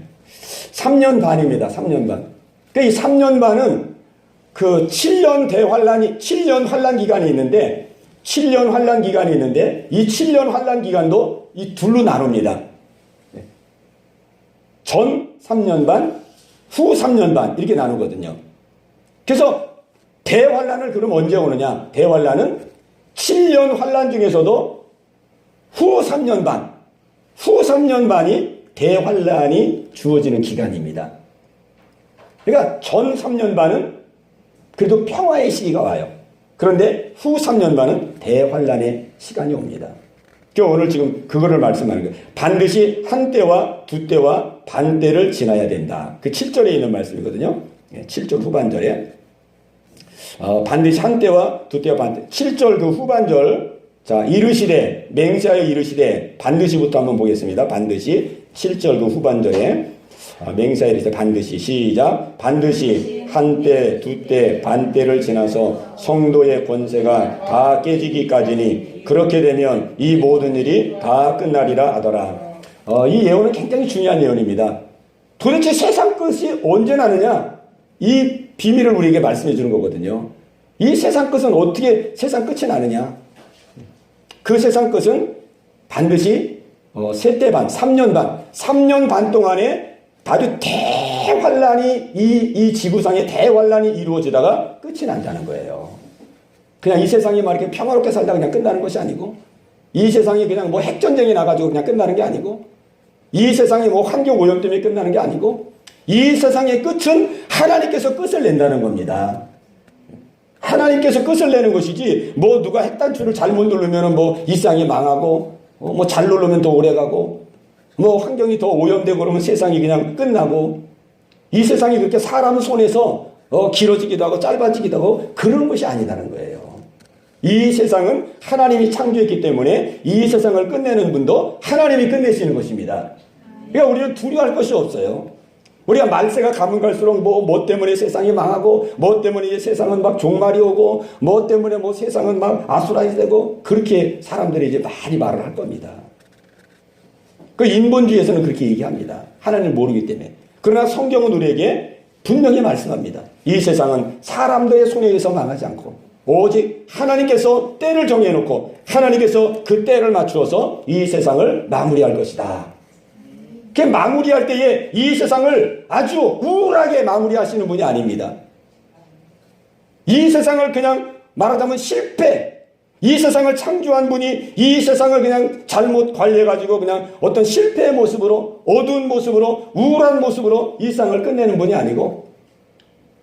3년 반입니다. 3년 반. 그러니까 이 3년 반은 그 7년 환란 기간이 있는데 7년 환란 기간이 있는데 이 7년 환란 기간도 이 둘로 나눕니다. 전 3년 반, 후 3년 반 이렇게 나누거든요. 그래서 대환란을 그럼 언제 오느냐? 대환란은 7년 환란 중에서도 후 3년 반, 후 3년 반이 대환란이 주어지는 기간입니다. 그러니까 전 3년 반은 그래도 평화의 시기가 와요. 그런데 후 3년 반은 대환란의 시간이 옵니다. 그러니까 오늘 지금 그거를 말씀하는 거예요. 반드시 한 때와 두 때와 반 때를 지나야 된다. 그 7절에 있는 말씀이거든요. 7절 후반절에. 반드시 한 때와 두 때와 반 때. 7절 그 후반절. 자, 이르시되, 맹세하여 이르시되, 반드시부터 한번 보겠습니다. 반드시. 7절 그 후반절에. 맹세하여 이르시되, 반드시. 시작. 반드시 한 때, 두 때, 반 때를 지나서 성도의 권세가 다 깨지기까지니 그렇게 되면 이 모든 일이 다 끝나리라 하더라. 이 예언은 굉장히 중요한 예언입니다. 도대체 세상 끝이 언제 나느냐? 이 비밀을 우리에게 말씀해 주는 거거든요. 이 세상 끝은 어떻게 세상 끝이 나느냐? 그 세상 끝은 반드시 세 때 반, 3년 반, 3년 반 동안에 아주 대환란이 이 지구상에 대환란이 이루어지다가 끝이 난다는 거예요. 그냥 이 세상이 막 이렇게 평화롭게 살다 그냥 끝나는 것이 아니고, 이 세상이 그냥 뭐 핵전쟁이 나가지고 그냥 끝나는 게 아니고, 이 세상이 뭐 환경 오염 때문에 끝나는 게 아니고, 이 세상의 끝은 하나님께서 끝을 낸다는 겁니다. 하나님께서 끝을 내는 것이지, 뭐 누가 핵단추를 잘못 누르면 뭐 이 세상이 망하고, 뭐 잘 누르면 더 오래 가고, 뭐 환경이 더 오염되고 그러면 세상이 그냥 끝나고, 이 세상이 그렇게 사람 손에서 길어지기도 하고 짧아지기도 하고 그런 것이 아니라는 거예요. 이 세상은 하나님이 창조했기 때문에 이 세상을 끝내는 분도 하나님이 끝내시는 것입니다. 그러니까 우리는 두려워할 것이 없어요. 우리가 말세가 가면 갈수록 뭐 때문에 세상이 망하고, 뭐 때문에 이제 세상은 막 종말이 오고, 뭐 때문에 뭐 세상은 막 아수라이 되고, 그렇게 사람들이 이제 많이 말을 할 겁니다. 그 인본주의에서는 그렇게 얘기합니다. 하나님을 모르기 때문에. 그러나 성경은 우리에게 분명히 말씀합니다. 이 세상은 사람들의 손에 의해서 망하지 않고 오직 하나님께서 때를 정해놓고 하나님께서 그 때를 맞추어서 이 세상을 마무리할 것이다. 그 마무리할 때에 이 세상을 아주 우울하게 마무리하시는 분이 아닙니다. 이 세상을 그냥 말하자면 실패, 이 세상을 창조한 분이 이 세상을 그냥 잘못 관리해가지고 그냥 어떤 실패의 모습으로, 어두운 모습으로, 우울한 모습으로 이 세상을 끝내는 분이 아니고,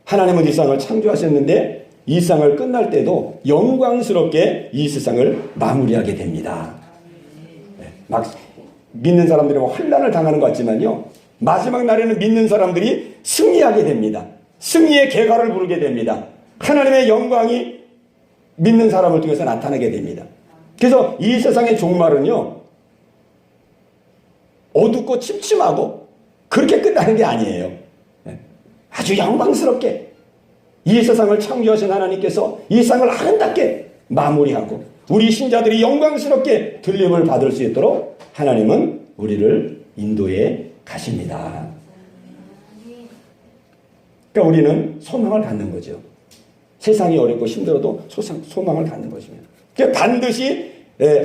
하나님은 이 세상을 창조하셨는데 이 세상을 끝날 때도 영광스럽게 이 세상을 마무리하게 됩니다. 막 믿는 사람들이 환난을 당하는 것 같지만요, 마지막 날에는 믿는 사람들이 승리하게 됩니다. 승리의 계가를 부르게 됩니다. 하나님의 영광이 믿는 사람을 통해서 나타나게 됩니다. 그래서 이 세상의 종말은요, 어둡고 침침하고 그렇게 끝나는 게 아니에요. 아주 영광스럽게 이 세상을 창조하신 하나님께서 이 세상을 아름답게 마무리하고 우리 신자들이 영광스럽게 들림을 받을 수 있도록 하나님은 우리를 인도해 가십니다. 그러니까 우리는 소망을 갖는 거죠. 세상이 어렵고 힘들어도 소망을 갖는 것입니다. 그러니까 반드시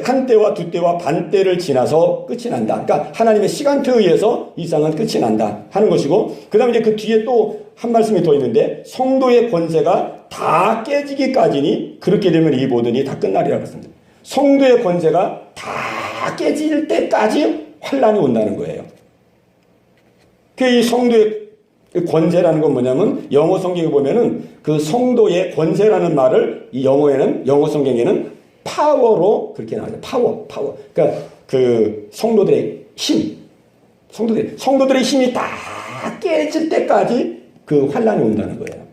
한 때와 두 때와 반 때를 지나서 끝이 난다. 그러니까 하나님의 시간표에 의해서 이 세상은 끝이 난다 하는 것이고, 그 다음에 이제 그 뒤에 또 한 말씀이 더 있는데, 성도의 권세가 다 깨지기까지니 그렇게 되면 이 모든 일이 다 끝나리라고 했습니다. 성도의 권세가 다 깨질 때까지 환란이 온다는 거예요. 그 이 성도의 권세라는 건 뭐냐면 영어 성경에 보면은 그 성도의 권세라는 말을 이 영어 성경에는 파워로 그렇게 나와요. 파워. 그러니까 그 성도들의 힘, 성도들의 힘이 다 깨질 때까지 그 환란이 온다는 거예요.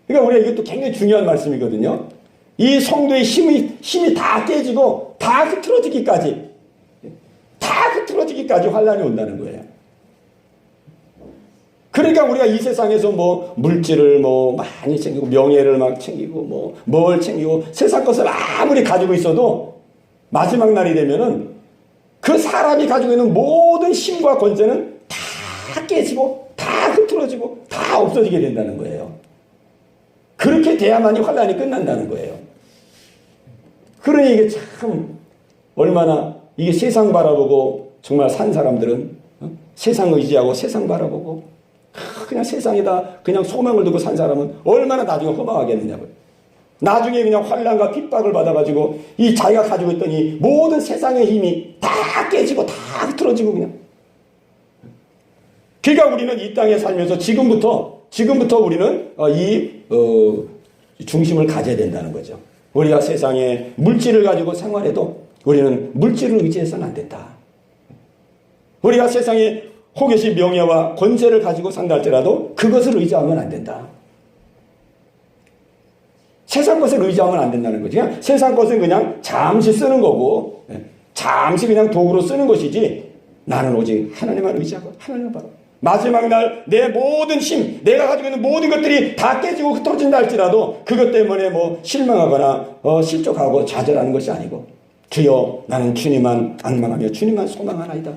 그러니까 우리가 이것도 굉장히 중요한 말씀이거든요. 이 성도의 힘이 다 깨지고 다 흐트러지기까지 환란이 온다는 거예요. 그러니까 우리가 이 세상에서 뭐 물질을 뭐 많이 챙기고 명예를 막 챙기고 뭐 뭘 챙기고 세상 것을 아무리 가지고 있어도 마지막 날이 되면은 그 사람이 가지고 있는 모든 힘과 권세는 다 깨지고 다 흐트러지고 다 없어지게 된다는 거예요. 그렇게 돼야만이 환란이 끝난다는 거예요. 그러니 이게 참 얼마나 이게 세상 바라보고 정말 산 사람들은 세상 의지하고 세상 바라보고 그냥 세상에다 그냥 소망을 두고 산 사람은 얼마나 나중에 허망하겠느냐고요. 나중에 그냥 환란과 핍박을 받아가지고 이 자기가 가지고 있던 이 모든 세상의 힘이 다 깨지고 다 흐트러지고 그냥. 그러니까 우리는 이 땅에 살면서 지금부터 우리는 중심을 가져야 된다는 거죠. 우리가 세상에 물질을 가지고 생활해도 우리는 물질을 의지해서는 안 된다. 우리가 세상에 혹여시 명예와 권세를 가지고 산다 할지라도 그것을 의지하면 안 된다. 세상 것을 의지하면 안 된다는 거지. 그냥 세상 것은 그냥 잠시 쓰는 거고, 잠시 그냥 도구로 쓰는 것이지, 나는 오직 하나님만 의지하고, 하나님만 바라. 마지막 날 내 모든 힘, 내가 가지고 있는 모든 것들이 다 깨지고 흩어진다 할지라도 그것 때문에 뭐 실망하거나 실족하고 좌절하는 것이 아니고, 주여 나는 주님만 앙망하며 주님만 소망하나이다.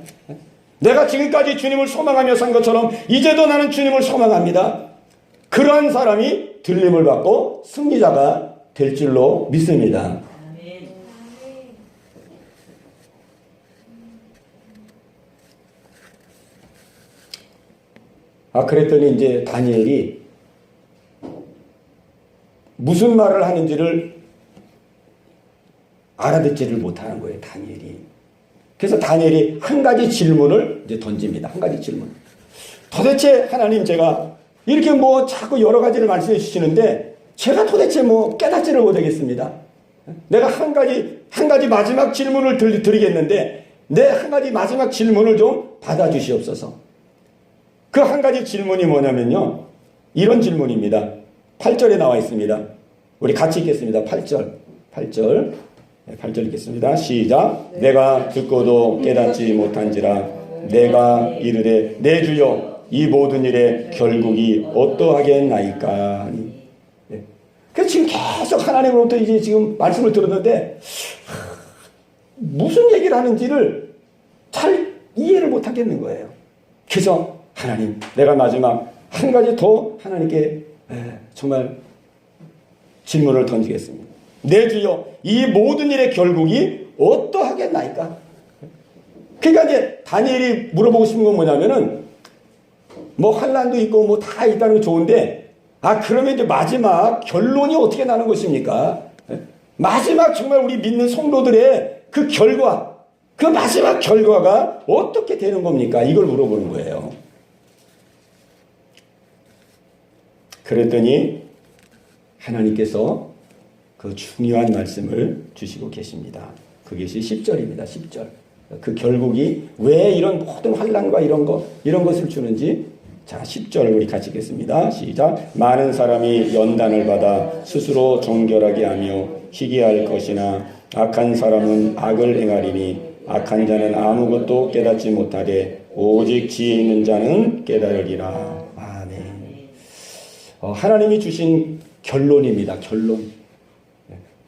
내가 지금까지 주님을 소망하며 산 것처럼 이제도 나는 주님을 소망합니다. 그러한 사람이 들림을 받고 승리자가 될 줄로 믿습니다. 그랬더니 이제 다니엘이 무슨 말을 하는지를 알아듣지를 못하는 거예요, 다니엘이. 그래서 다니엘이 한 가지 질문을 이제 던집니다. 한 가지 질문. 도대체 하나님, 제가 이렇게 뭐 자꾸 여러 가지를 말씀해 주시는데 제가 도대체 뭐 깨닫지를 못하겠습니다. 내가 한 가지 마지막 질문을 드리겠는데 내 한 가지 마지막 질문을 좀 받아주시옵소서. 그 한 가지 질문이 뭐냐면요, 이런 질문입니다. 8절에 나와 있습니다. 우리 같이 읽겠습니다. 8절 읽겠습니다. 시작. 내가 듣고도 깨닫지 못한지라 내가 이르되 내 주여 이 모든 일의 결국이 어떠하겠나이까. 그래서 지금 계속 하나님으로부터 이제 지금 말씀을 들었는데 무슨 얘기를 하는지를 잘 이해를 못 하겠는 거예요. 그래서 하나님, 내가 마지막 한 가지 더 하나님께 정말 질문을 던지겠습니다. 내 주여, 이 모든 일의 결국이 어떠하겠나이까? 그러니까 이제 다니엘이 물어보고 싶은 건 뭐냐면은 뭐 환란도 있고 뭐 다 있다는 게 좋은데 그러면 이제 마지막 결론이 어떻게 나는 것입니까? 마지막 정말 우리 믿는 성도들의 그 결과, 그 마지막 결과가 어떻게 되는 겁니까? 이걸 물어보는 거예요. 그랬더니 하나님께서 그 중요한 말씀을 주시고 계십니다. 그것이 10절입니다. 10절. 그 결국이 왜 이런 모든 환난과 이런 것을 주는지. 자, 10절 우리 같이 읽겠습니다. 시작. 많은 사람이 연단을 받아 스스로 정결하게 하며 희귀할 것이나 악한 사람은 악을 행하리니 악한 자는 아무것도 깨닫지 못하되 오직 지혜 있는 자는 깨달으리라. 아멘. 하나님이 주신 결론입니다. 결론.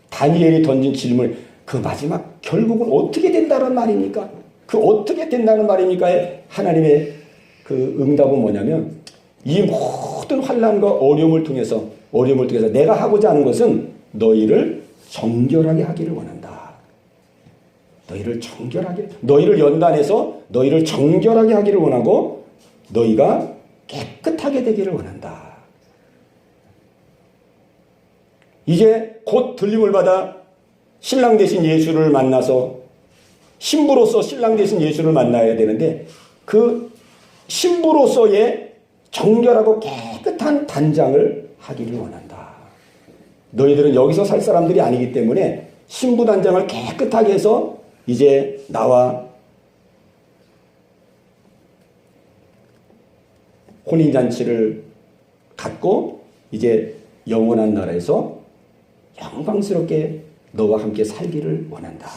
다니엘이 던진 질문, 그 마지막 결국은 어떻게 된다는 말입니까? 그 어떻게 된다는 말입니까의 하나님의 그 응답은 뭐냐면, 이 모든 환난과 어려움을 통해서 내가 하고자 하는 것은 너희를 정결하게 하기를 원한다. 너희를 연단해서 너희를 정결하게 하기를 원하고 너희가 깨끗하게 되기를 원한다. 이제 곧 들림을 받아 신랑 되신 예수를 만나서 신부로서 신랑 되신 예수를 만나야 되는데 그 신부로서의 정결하고 깨끗한 단장을 하기를 원한다. 너희들은 여기서 살 사람들이 아니기 때문에 신부 단장을 깨끗하게 해서 이제 나와 혼인잔치를 갖고 이제 영원한 나라에서 영광스럽게 너와 함께 살기를 원한다.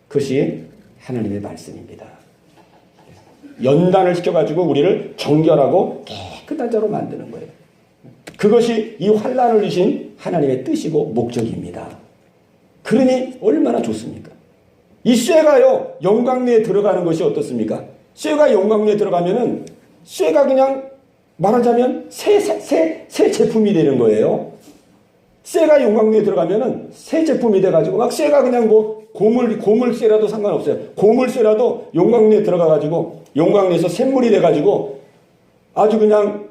그것이 하나님의 말씀입니다. 연단을 시켜가지고 우리를 정결하고 깨끗한 자로 만드는 거예요. 그것이 이 환난을 주신 하나님의 뜻이고 목적입니다. 그러니 얼마나 좋습니까? 이 쇠가요, 영광리에 들어가는 것이 어떻습니까? 쇠가 영광리에 들어가면은 쇠가 그냥 말하자면 새 제품이 되는 거예요. 쇠가 영광리에 들어가면은 새 제품이 돼가지고 막 쇠가 그냥 뭐 고물쇠라도 상관없어요. 고물쇠라도 영광리에 들어가가지고 영광리에서 샘물이 돼가지고 아주 그냥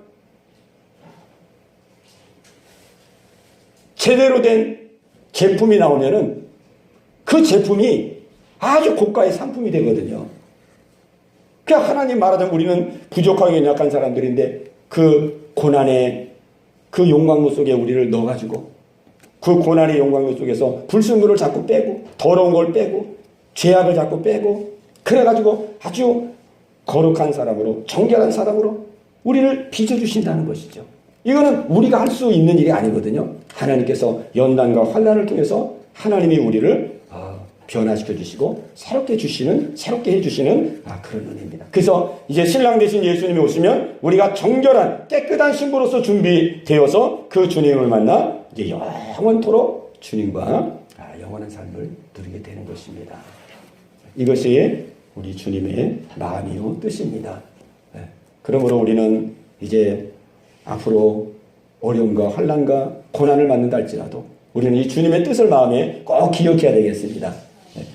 제대로 된 제품이 나오면은 그 제품이 아주 고가의 상품이 되거든요. 그러니까 하나님 말하자면 우리는 부족하고 연약한 사람들인데 그 고난의 그 용광로 속에 우리를 넣어가지고 그 고난의 용광로 속에서 불순물을 자꾸 빼고 더러운 걸 빼고 죄악을 자꾸 빼고 그래가지고 아주 거룩한 사람으로 정결한 사람으로 우리를 빚어주신다는 것이죠. 이거는 우리가 할 수 있는 일이 아니거든요. 하나님께서 연단과 환난을 통해서 하나님이 우리를 변화시켜 주시고 새롭게 해주시는 그런 은혜입니다. 그래서 이제 신랑 되신 예수님이 오시면 우리가 정결한 깨끗한 신부로서 준비되어서 그 주님을 만나 이제 영원토록 주님과 영원한 삶을 누리게 되는 것입니다. 이것이 우리 주님의 마음이요 뜻입니다. 그러므로 우리는 이제 앞으로 어려움과 환난과 고난을 만난다 할지라도 우리는 이 주님의 뜻을 마음에 꼭 기억해야 되겠습니다.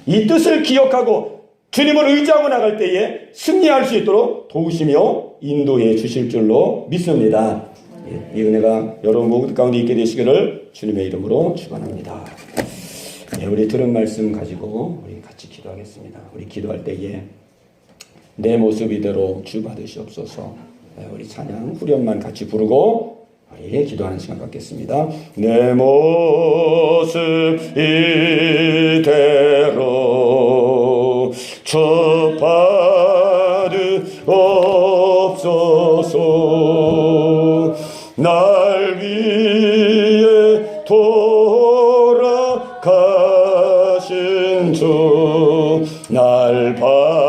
이 뜻을 기억하고 주님을 의지하고 나갈 때에 승리할 수 있도록 도우시며 인도해 주실 줄로 믿습니다. 이 은혜가 여러분 모두 가운데 있게 되시기를 주님의 이름으로 축원합니다. 우리 들은 말씀 가지고 우리 같이 기도하겠습니다. 우리 기도할 때에 내 모습 이대로 주 받으시옵소서. 우리 찬양 후렴만 같이 부르고 우리 기도하는 시간 갖겠습니다. 내 모습 이대로 주 받으옵소서. 날 위해 돌아가신 주 날 받으옵소서.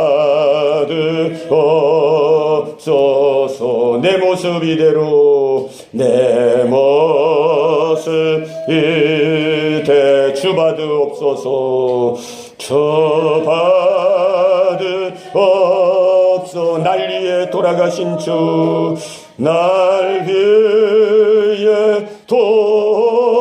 내 모습 이대로 내 모습 이대 주 받으옵소서. 주 받으옵소서. 날 위해 돌아가신 주 날 위해 돌아가신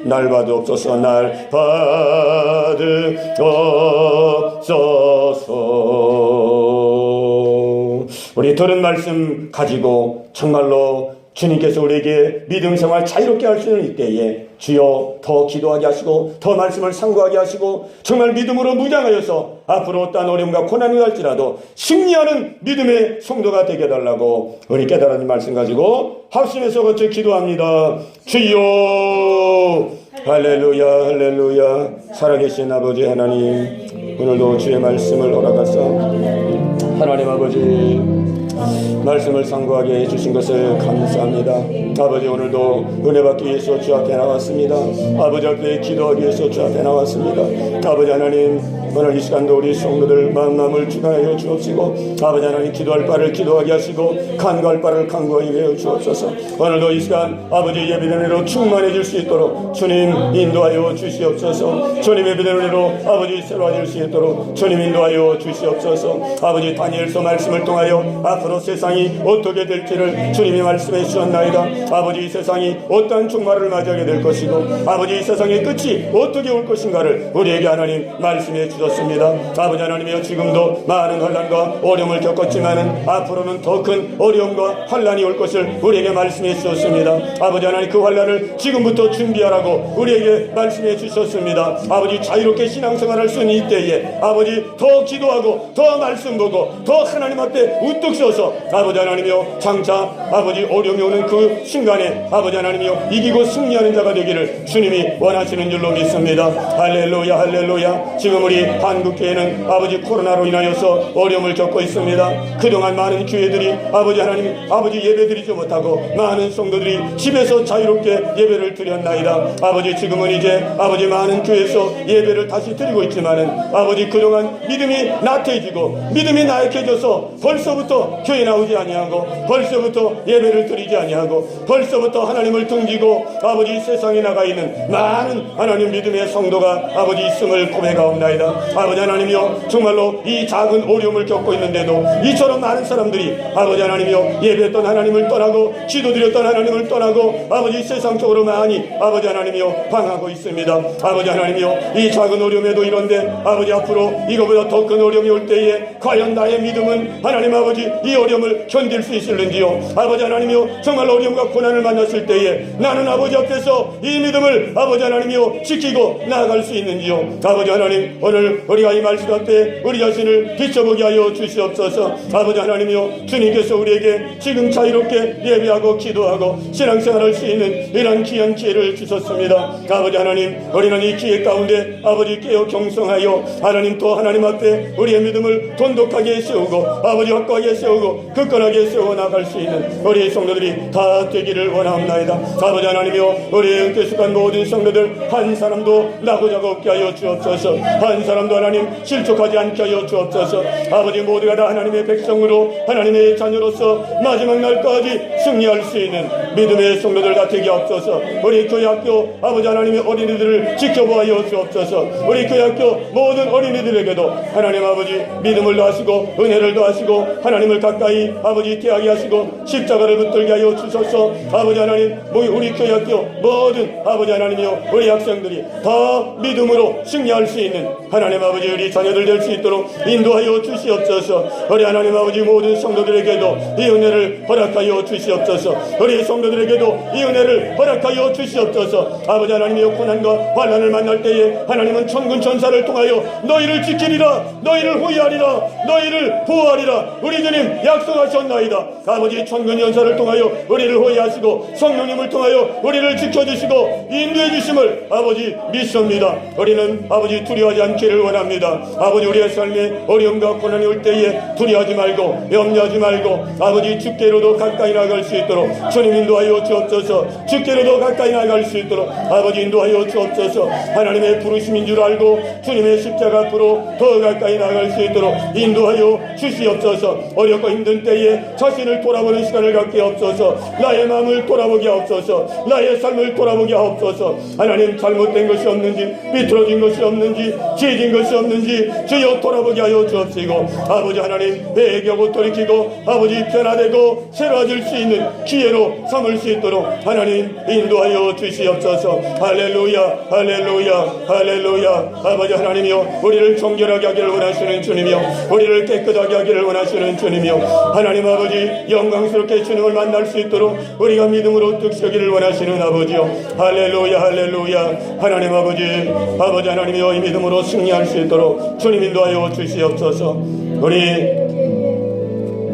날 받으옵소서. 날 받으옵소서. 우리 들은 말씀 가지고 정말로 주님께서 우리에게 믿음 생활 자유롭게 할 수 있는 이때에 주여 더 기도하게 하시고 더 말씀을 상고하게 하시고 정말 믿음으로 무장하여서 앞으로 어떠한 어려움과 고난이 할지라도 승리하는 믿음의 성도가 되게 해달라고 우리 깨달은 말씀 가지고 합심해서 같이 기도합니다. 주여 할렐루야 할렐루야. 살아계신 아버지 하나님, 오늘도 주의 말씀을 허락하사 하나님 아버지 말씀을 상고하게 해주신 것을 감사합니다. 아버지, 오늘도 은혜 받기 위해서 주 앞에 나왔습니다. 아버지 앞에 기도하기 위해서 주 앞에 나왔습니다. 아버지 하나님, 오늘 이 시간도 우리 성도들 마음을 주관하여 주옵시고 아버지 하나님, 기도할 바를 기도하게 하시고 간구할 바를 간구하게 하여 주옵소서. 오늘도 이 시간 아버지 예배된 은혜로 충만해질 수 있도록 주님 인도하여 주시옵소서. 주님 예배된 은혜로 아버지 새로워질 수 있도록 주님 인도하여 주시옵소서. 아버지 다니엘서 말씀을 통하여 앞으로 세상이 어떻게 될지를 주님이 말씀해 주셨나이다. 아버지 이 세상이 어떠한 종말을 맞이하게 될 것이고 아버지 이 세상의 끝이 어떻게 올 것인가를 우리에게 하나님 말씀해 주셨습니다. 아버지 하나님이여 지금도 많은 환난과 어려움을 겪었지만은 앞으로는 더 큰 어려움과 환난이 올 것을 우리에게 말씀해 주셨습니다. 아버지 하나님 그 환난을 지금부터 준비하라고 우리에게 말씀해 주셨습니다. 아버지 자유롭게 신앙생활할 수 있는 이때에 아버지 더 기도하고 더 말씀 보고 더 하나님 앞에 우뚝 서서 아버지 하나님이여 장차 아버지 어려움이 오는 그 순간에 아버지 하나님이여 이기고 승리하는 자가 되기를 주님이 원하시는 줄로 믿습니다. 할렐루야 할렐루야. 지금 우리 한국교회는 아버지 코로나로 인하여서 어려움을 겪고 있습니다. 그동안 많은 교회들이 아버지 하나님 아버지 예배드리지 못하고 많은 성도들이 집에서 자유롭게 예배를 드렸나이다. 아버지 지금은 이제 아버지 많은 교회에서 예배를 다시 드리고 있지만은 아버지 그동안 믿음이 나태해지고 믿음이 나약해져서 벌써부터 교회 나오지 아니하고 벌써부터 예배를 드리지 아니하고 벌써부터 하나님을 등지고 아버지 세상에 나가 있는 많은 하나님 믿음의 성도가 아버지 있음을 고백하옵나이다. 아버지 하나님이여 정말로 이 작은 어려움을 겪고 있는데도 이처럼 많은 사람들이 아버지 하나님이여 예배했던 하나님을 떠나고 기도드렸던 하나님을 떠나고 아버지 세상적으로 많이 아버지 하나님이여 방하고 있습니다. 아버지 하나님이여 이 작은 어려움에도 이런데 아버지 앞으로 이거보다 더 큰 어려움이 올 때에 과연 나의 믿음은 하나님 아버지 이 어려움을 견딜 수 있을는지요. 아버지 하나님이여 정말 어려움과 고난을 만났을 때에 나는 아버지 앞에서 이 믿음을 아버지 하나님이여 지키고 나아갈 수 있는지요. 아버지 하나님 오늘 우리가 이 말씀 앞에 우리 자신을 비춰보게 하여 주시옵소서. 아버지 하나님이여 주님께서 우리에게 지금 자유롭게 예배하고 기도하고 신앙생활할 수 있는 이런 귀한 기회를 주셨습니다. 아버지 하나님 우리는 이 기회 가운데 아버지 깨어 경성하여 하나님 또 하나님 앞에 우리의 믿음을 돈독하게 세우고 아버지 확고하게 세우고 굳건하게 세워 나갈 수 있는 우리의 성도들이 다 되기를 원하옵나이다. 아버지 하나님이여 우리의 은퇴숙한 모든 성도들 한 사람도 나고자가 없게 하여 주옵소서. 한 사람도 하나님 실족하지 않게 하여 주옵소서. 아버지 모두가 다 하나님의 백성으로 하나님의 자녀로서 마지막 날까지 승리할 수 있는 믿음의 성도들과 되게 하옵소서. 우리 교회 학교 아버지 하나님의 어린이들을 지켜보아여 주옵소서. 우리 교회 학교 모든 어린이들에게도 하나님 아버지 믿음을 더하시고 은혜를 더하시고 하나님을 가까이 아버지 대하게 하시고 십자가를 붙들게 하여 주소서. 아버지 하나님 우리 교회 학교 모든 아버지 하나님이여 우리 학생들이 다 믿음으로 승리할 수 있는 하나님 아버지 우리 자녀들 될 수 있도록 인도하여 주시옵소서. 우리 하나님 아버지 모든 성도들에게도 이 은혜를 허락하여 주시옵소서. 우리 성도들에게도 이 은혜를 허락하여 주시옵소서. 아버지 하나님이여 고난과 환난을 만날 때에 하나님은 천군 천사를 통하여 너희를 지키리라 너희를 호위하리라 너희를 보호하리라 우리 주님 약속하셨나이다. 아버지 천군 천사를 통하여 우리를 호위하시고 성령님을 통하여 우리를 지켜주시고 인도해 주심을 아버지 믿습니다. 우리는 아버지 두려워하지 않기를 원합니다. 아버지 우리의 삶에 어려움과 고난이 올 때에 두려워하지 말고 염려하지 말고 아버지 주께로도 가까이 나갈 수 있도록 주님 인도하여 주옵소서. 주께로도 가까이 나갈 수 있도록 아버지 인도하여 주옵소서. 하나님의 부르심인 줄 알고 주님의 십자가 앞으로 더 가까이 나갈 수 있도록 인도하여 주시옵소서. 어렵고 힘든 때에 자신을 돌아보는 시간을 갖게 하옵소서. 나의 마음을 돌아보게 하옵소서. 나의 삶을 돌아보게 하옵소서. 하나님 잘못된 것이 없는지 비틀어진 것이 없는지 죄진 것이 없는지 주여 돌아보게 하여 주옵시고 아버지 하나님 회개하고 돌이키고 아버지 변화되고 새로워질 수 있는 기회로 삼을 수 있도록 하나님 인도하여 주시옵소서. 할렐루야 할렐루야 할렐루야. 아버지 하나님이여 우리를 정결하게 하기를 원하시는 주님이여 우리를 깨끗하게 하기를 원하시는 주님이여 하나님 아버지 영광스럽게 주님을 만날 수 있도록 우리가 믿음으로 득서기를 원하시는 아버지여 할렐루야 할렐루야. 하나님 아버지 하나님이여 이 믿음으로 승리할 수 있도록 주님 인도하여 주시옵소서. 우리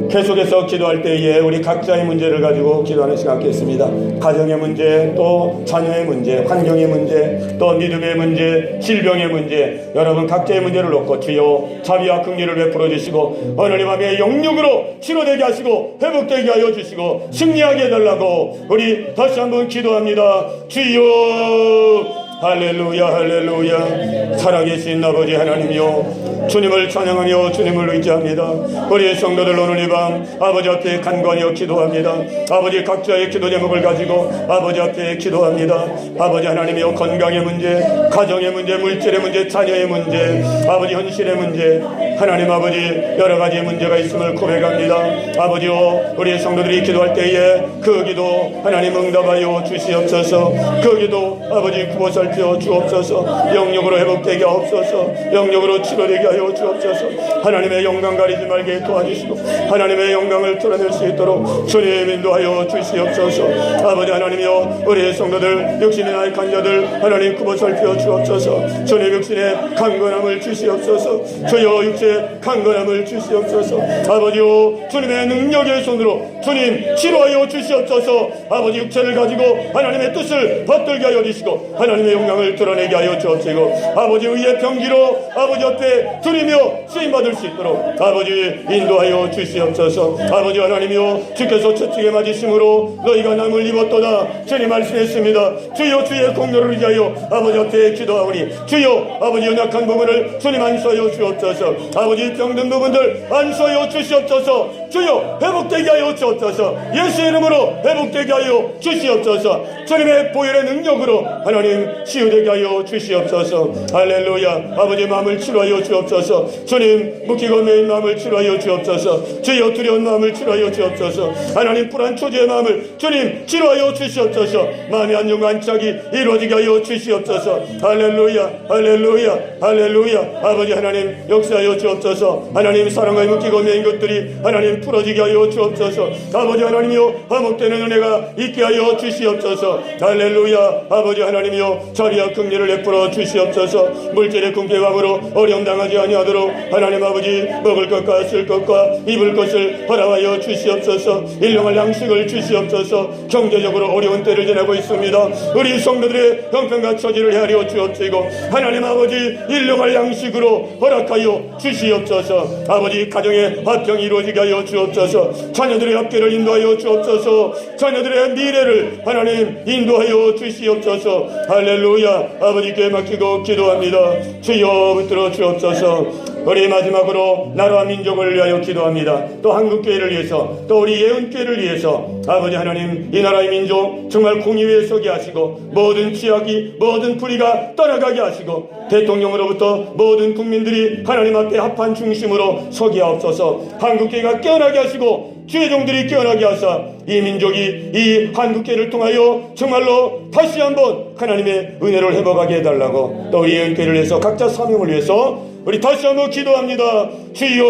계속해서 기도할 때에 우리 각자의 문제를 가지고 기도하는 시간 갖겠습니다. 가정의 문제, 또 자녀의 문제, 환경의 문제, 또 믿음의 문제, 질병의 문제, 여러분 각자의 문제를 놓고 주여 자비와 긍휼을 베풀어 주시고 하나님 앞에 영육으로 치료되게 하시고 회복되게 하여 주시고 승리하게 해달라고 우리 다시 한번 기도합니다. 주여 할렐루야 할렐루야. 살아계신 아버지 하나님이여, 주님을 찬양하며 주님을 의지합니다. 우리의 성도들 오늘 이 밤 아버지 앞에 간과하여 기도합니다. 아버지 각자의 기도 제목을 가지고 아버지 앞에 기도합니다. 아버지 하나님이여, 건강의 문제, 가정의 문제, 물질의 문제, 자녀의 문제, 아버지 현실의 문제, 하나님 아버지 여러 가지 문제가 있음을 고백합니다. 아버지요, 우리의 성도들이 기도할 때에 그 기도 하나님 응답하여 주시옵소서. 그 기도 아버지 구워 살펴 주옵소서. 영역으로 회복되게 하옵소서. 영역으로 치료되게 하여 주옵소서. 하나님의 영광 가리지 말게 도와주시고 하나님의 영광을 드러낼 수 있도록 주님 인도하여 주시옵소서. 아버지 하나님이여, 우리의 성도들 육신의 나의 간자들 하나님 구워 살펴 주옵소서. 주님 육신의 강건함을 주시옵소서. 주여 육체의 강건함을 주시옵소서. 아버지요, 주님의 능력의 손으로 주님 치료하여 주시옵소서. 아버지 육체를 가지고 하나님의 뜻을 받들게 하여 주시고 하나님의 영광을 드러내게 하여 주옵시고 아버지 의의 병기로 아버지 앞에 드리며 쓰임받을 수 있도록 아버지 인도하여 주시옵소서. 아버지 하나님이여, 주께서 채찍에 맞으심으로 너희가 남을 입었도다 주님 말씀했습니다. 주여 주의 공로를 의지하여 아버지 앞에 기도하오니 주여 아버지 연약한 부분을 주님 안수하여 주옵소서. 아버지 병든 부분들 안수하여 주시옵소서. 주여 회복되게 하여 주옵소서. 예수의 이름으로 회복되게 하여 주시옵소서. 주님의 보혈의 능력으로 하나님 치유되게 하여 주시옵소서. 할렐루야. 아버지 마음을 치료하여 주옵소서. 주님 묶이고 매인 마음을 치료하여 주옵소서. 주여 두려운 마음을 치료하여 주옵소서. 하나님 불안 초조의 마음을 주님 치료하여 주시옵소서. 마음의 안정과 안착이 이루어지게 하여 주시옵소서. 할렐루야 할렐루야 할렐루야. 아버지 하나님 역사하여 주옵소서. 하나님 사랑과 묶이고 매인 것들이 하나님 풀어지게 하여 주옵소서. 아버지 하나님이여, 화목되는 은혜가 있게 하여 주시옵소서. 할렐루야. 아버지 하나님이여, 자리와 긍휼을 베풀어 주시옵소서. 물질의 궁핍함으로 어려움 당하지 아니하도록 하나님 아버지 먹을 것과 쓸 것과 입을 것을 허락하여 주시옵소서. 일용할 양식을 주시옵소서. 경제적으로 어려운 때를 지내고 있습니다. 우리 성도들의 형편과 처지를 헤아려 주옵시고 하나님 아버지 일용할 양식으로 허락하여 주시옵소서. 아버지 가정의 화평이 이루어지게 하여 주옵소서. 자녀들의 학교를 인도하여 주옵소서. 자녀들의 미래를 하나님 인도하여 주시옵소서. 할렐루야. 아버지께 맡기고 기도합니다. 주여 붙들어 주옵소서. 우리 마지막으로 나라와 민족을 위하여 기도합니다. 또 한국교회를 위해서, 또 우리 예언교회를 위해서 아버지 하나님, 이 나라의 민족 정말 공의위에 서게 하시고 모든 취약이 모든 불의가 떠나가게 하시고 대통령으로부터 모든 국민들이 하나님 앞에 합한 중심으로 서게 하옵소서. 한국교회가 깨어나게 하시고 주의 종들이 깨어나게 하사 이 민족이 이 한국교회를 통하여 정말로 다시 한번 하나님의 은혜를 회복하게 해달라고, 또 우리 예언교회를 위해서 각자 사명을 위해서 우리 다시 한번 기도합니다. 주여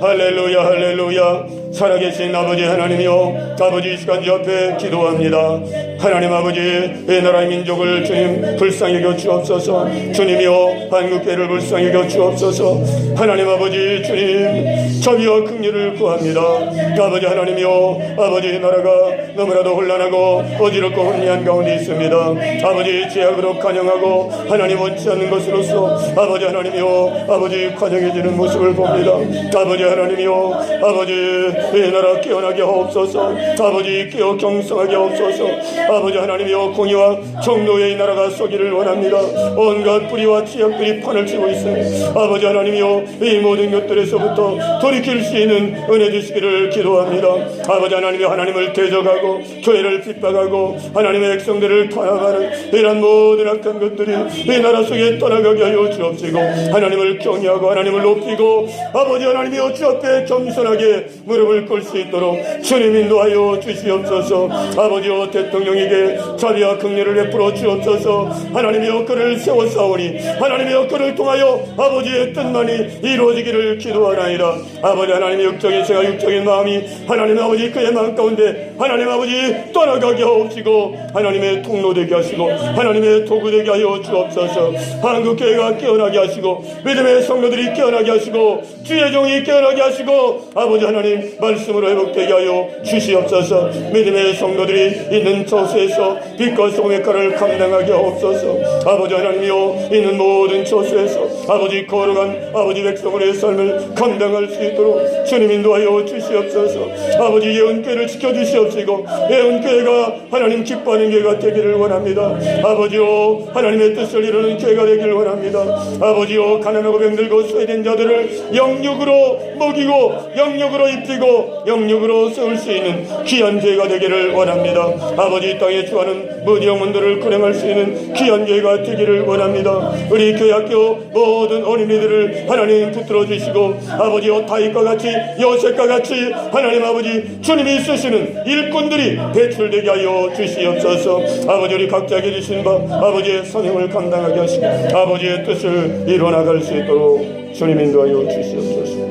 할렐루야 할렐루야. 살아계신 아버지 하나님이여, 아버지 이 시간 주 앞에 기도합니다. 하나님 아버지, 이 나라의 민족을 주님 불쌍히 여겨 주옵소서. 주님이여 한국교회를 불쌍히 여겨 주옵소서. 하나님 아버지 주님 자비와 긍휼을 구합니다. 아버지 하나님이여, 아버지 이 나라가 너무나도 혼란하고 어지럽고 혼미한 가운데 있습니다. 아버지 죄악으로 간영하고 하나님 원치 않는 것으로서 아버지 하나님이여, 아버지 관영해지는 모습을 봅니다. 아버지 하나님이여, 아버지 이 나라 깨어나게 하옵소서. 아버지 깨어 경성하게 하옵소서. 아버지 하나님이여, 공의와 정로의 이 나라가 서기를 원합니다. 온갖 뿌리와 치약들이 판을 치고 있습니다. 아버지 하나님이여, 이 모든 것들에서부터 돌이킬 수 있는 은혜 주시기를 기도합니다. 아버지 하나님이 하나님을 대적하고 교회를 핍박하고 하나님의 백성들을 탄압하는 이런 모든 악한 것들이 이 나라 속에 떠나가게 하여 주옵시고 하나님을 경외하고 하나님을 높이고 아버지 하나님이여 주 앞에 겸손하게 무릎을 꿇을 수 있도록 주님 인도하여 주시옵소서. 아버지여, 대통령에게 자비와 긍휼을 베풀어 주옵소서. 하나님이여, 그를 세워싸오니 하나님이여, 그를 통하여 아버지의 뜻만이 이루어지기를 기도하나이다. 아버지 하나님의 육적인 생각, 육적인 마음이 하나님 아버지 그의 마음 가운데 하나님 아버지 떠나가게 하옵시고 하나님의 통로되게 하시고 하나님의 도구되게 하여 주옵소서. 한국교회가 깨어나게 하시고 믿음의 성도들이 깨어나게 하시고 주의 종이 깨어나게 하시고 아버지 하나님 말씀으로 회복되게 하여 주시옵소서. 믿음의 성도들이 있는 저수에서 빛과 소금의 가를 감당하게 하옵소서. 아버지 하나님이여 있는 모든 저수에서 아버지 거룩한 아버지 백성의 삶을 감당할 수 있도록 주님 인도하여 주시옵소서. 아버지 예언교회를 지켜주시옵시고 예언교회가 하나님 기뻐하는 교회가 되기를 원합니다. 아버지요 하나님의 뜻을 이루는 교회가 되기를 원합니다. 아버지요 가난하고 병들고 소외된 자들을 영육으로 먹이고 영육으로 입히고 영육으로 세울 수 있는 귀한 교회가 되기를 원합니다. 아버지 이 땅에 주하는 모든 영혼들을 구원할 수 있는 귀한 교회가 되기를 원합니다. 우리 교회 학교 모든 어린이들을 하나님 붙들어 주시고 아버지요 다윗과 같이 요셉과 같이 하나님 아버지 주님이 쓰시는 일꾼들이 배출되게 하여 주시옵소서. 아버지 우리 각자에게 주신 바 아버지의 사명을 감당하게 하시고 아버지의 뜻을 이루어나갈 수 있도록 주님 인도하여 주시옵소서.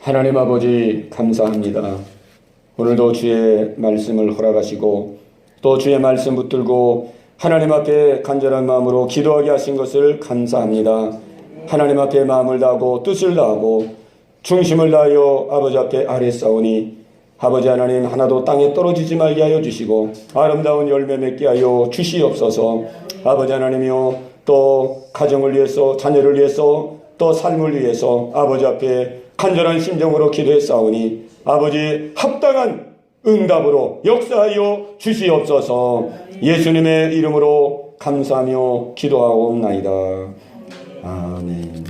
하나님 아버지 감사합니다. 오늘도 주의 말씀을 허락하시고 또 주의 말씀 붙들고 하나님 앞에 간절한 마음으로 기도하게 하신 것을 감사합니다. 하나님 앞에 마음을 다하고 뜻을 다하고 중심을 다하여 아버지 앞에 아뢰싸우니 아버지 하나님 하나도 땅에 떨어지지 말게 하여 주시고 아름다운 열매 맺게 하여 주시옵소서. 아버지 하나님이요 또 가정을 위해서 자녀를 위해서 또 삶을 위해서 아버지 앞에 간절한 심정으로 기도했사오니 아버지 합당한 응답으로 역사하여 주시옵소서. 예수님의 이름으로 감사하며 기도하옵나이다. 아멘.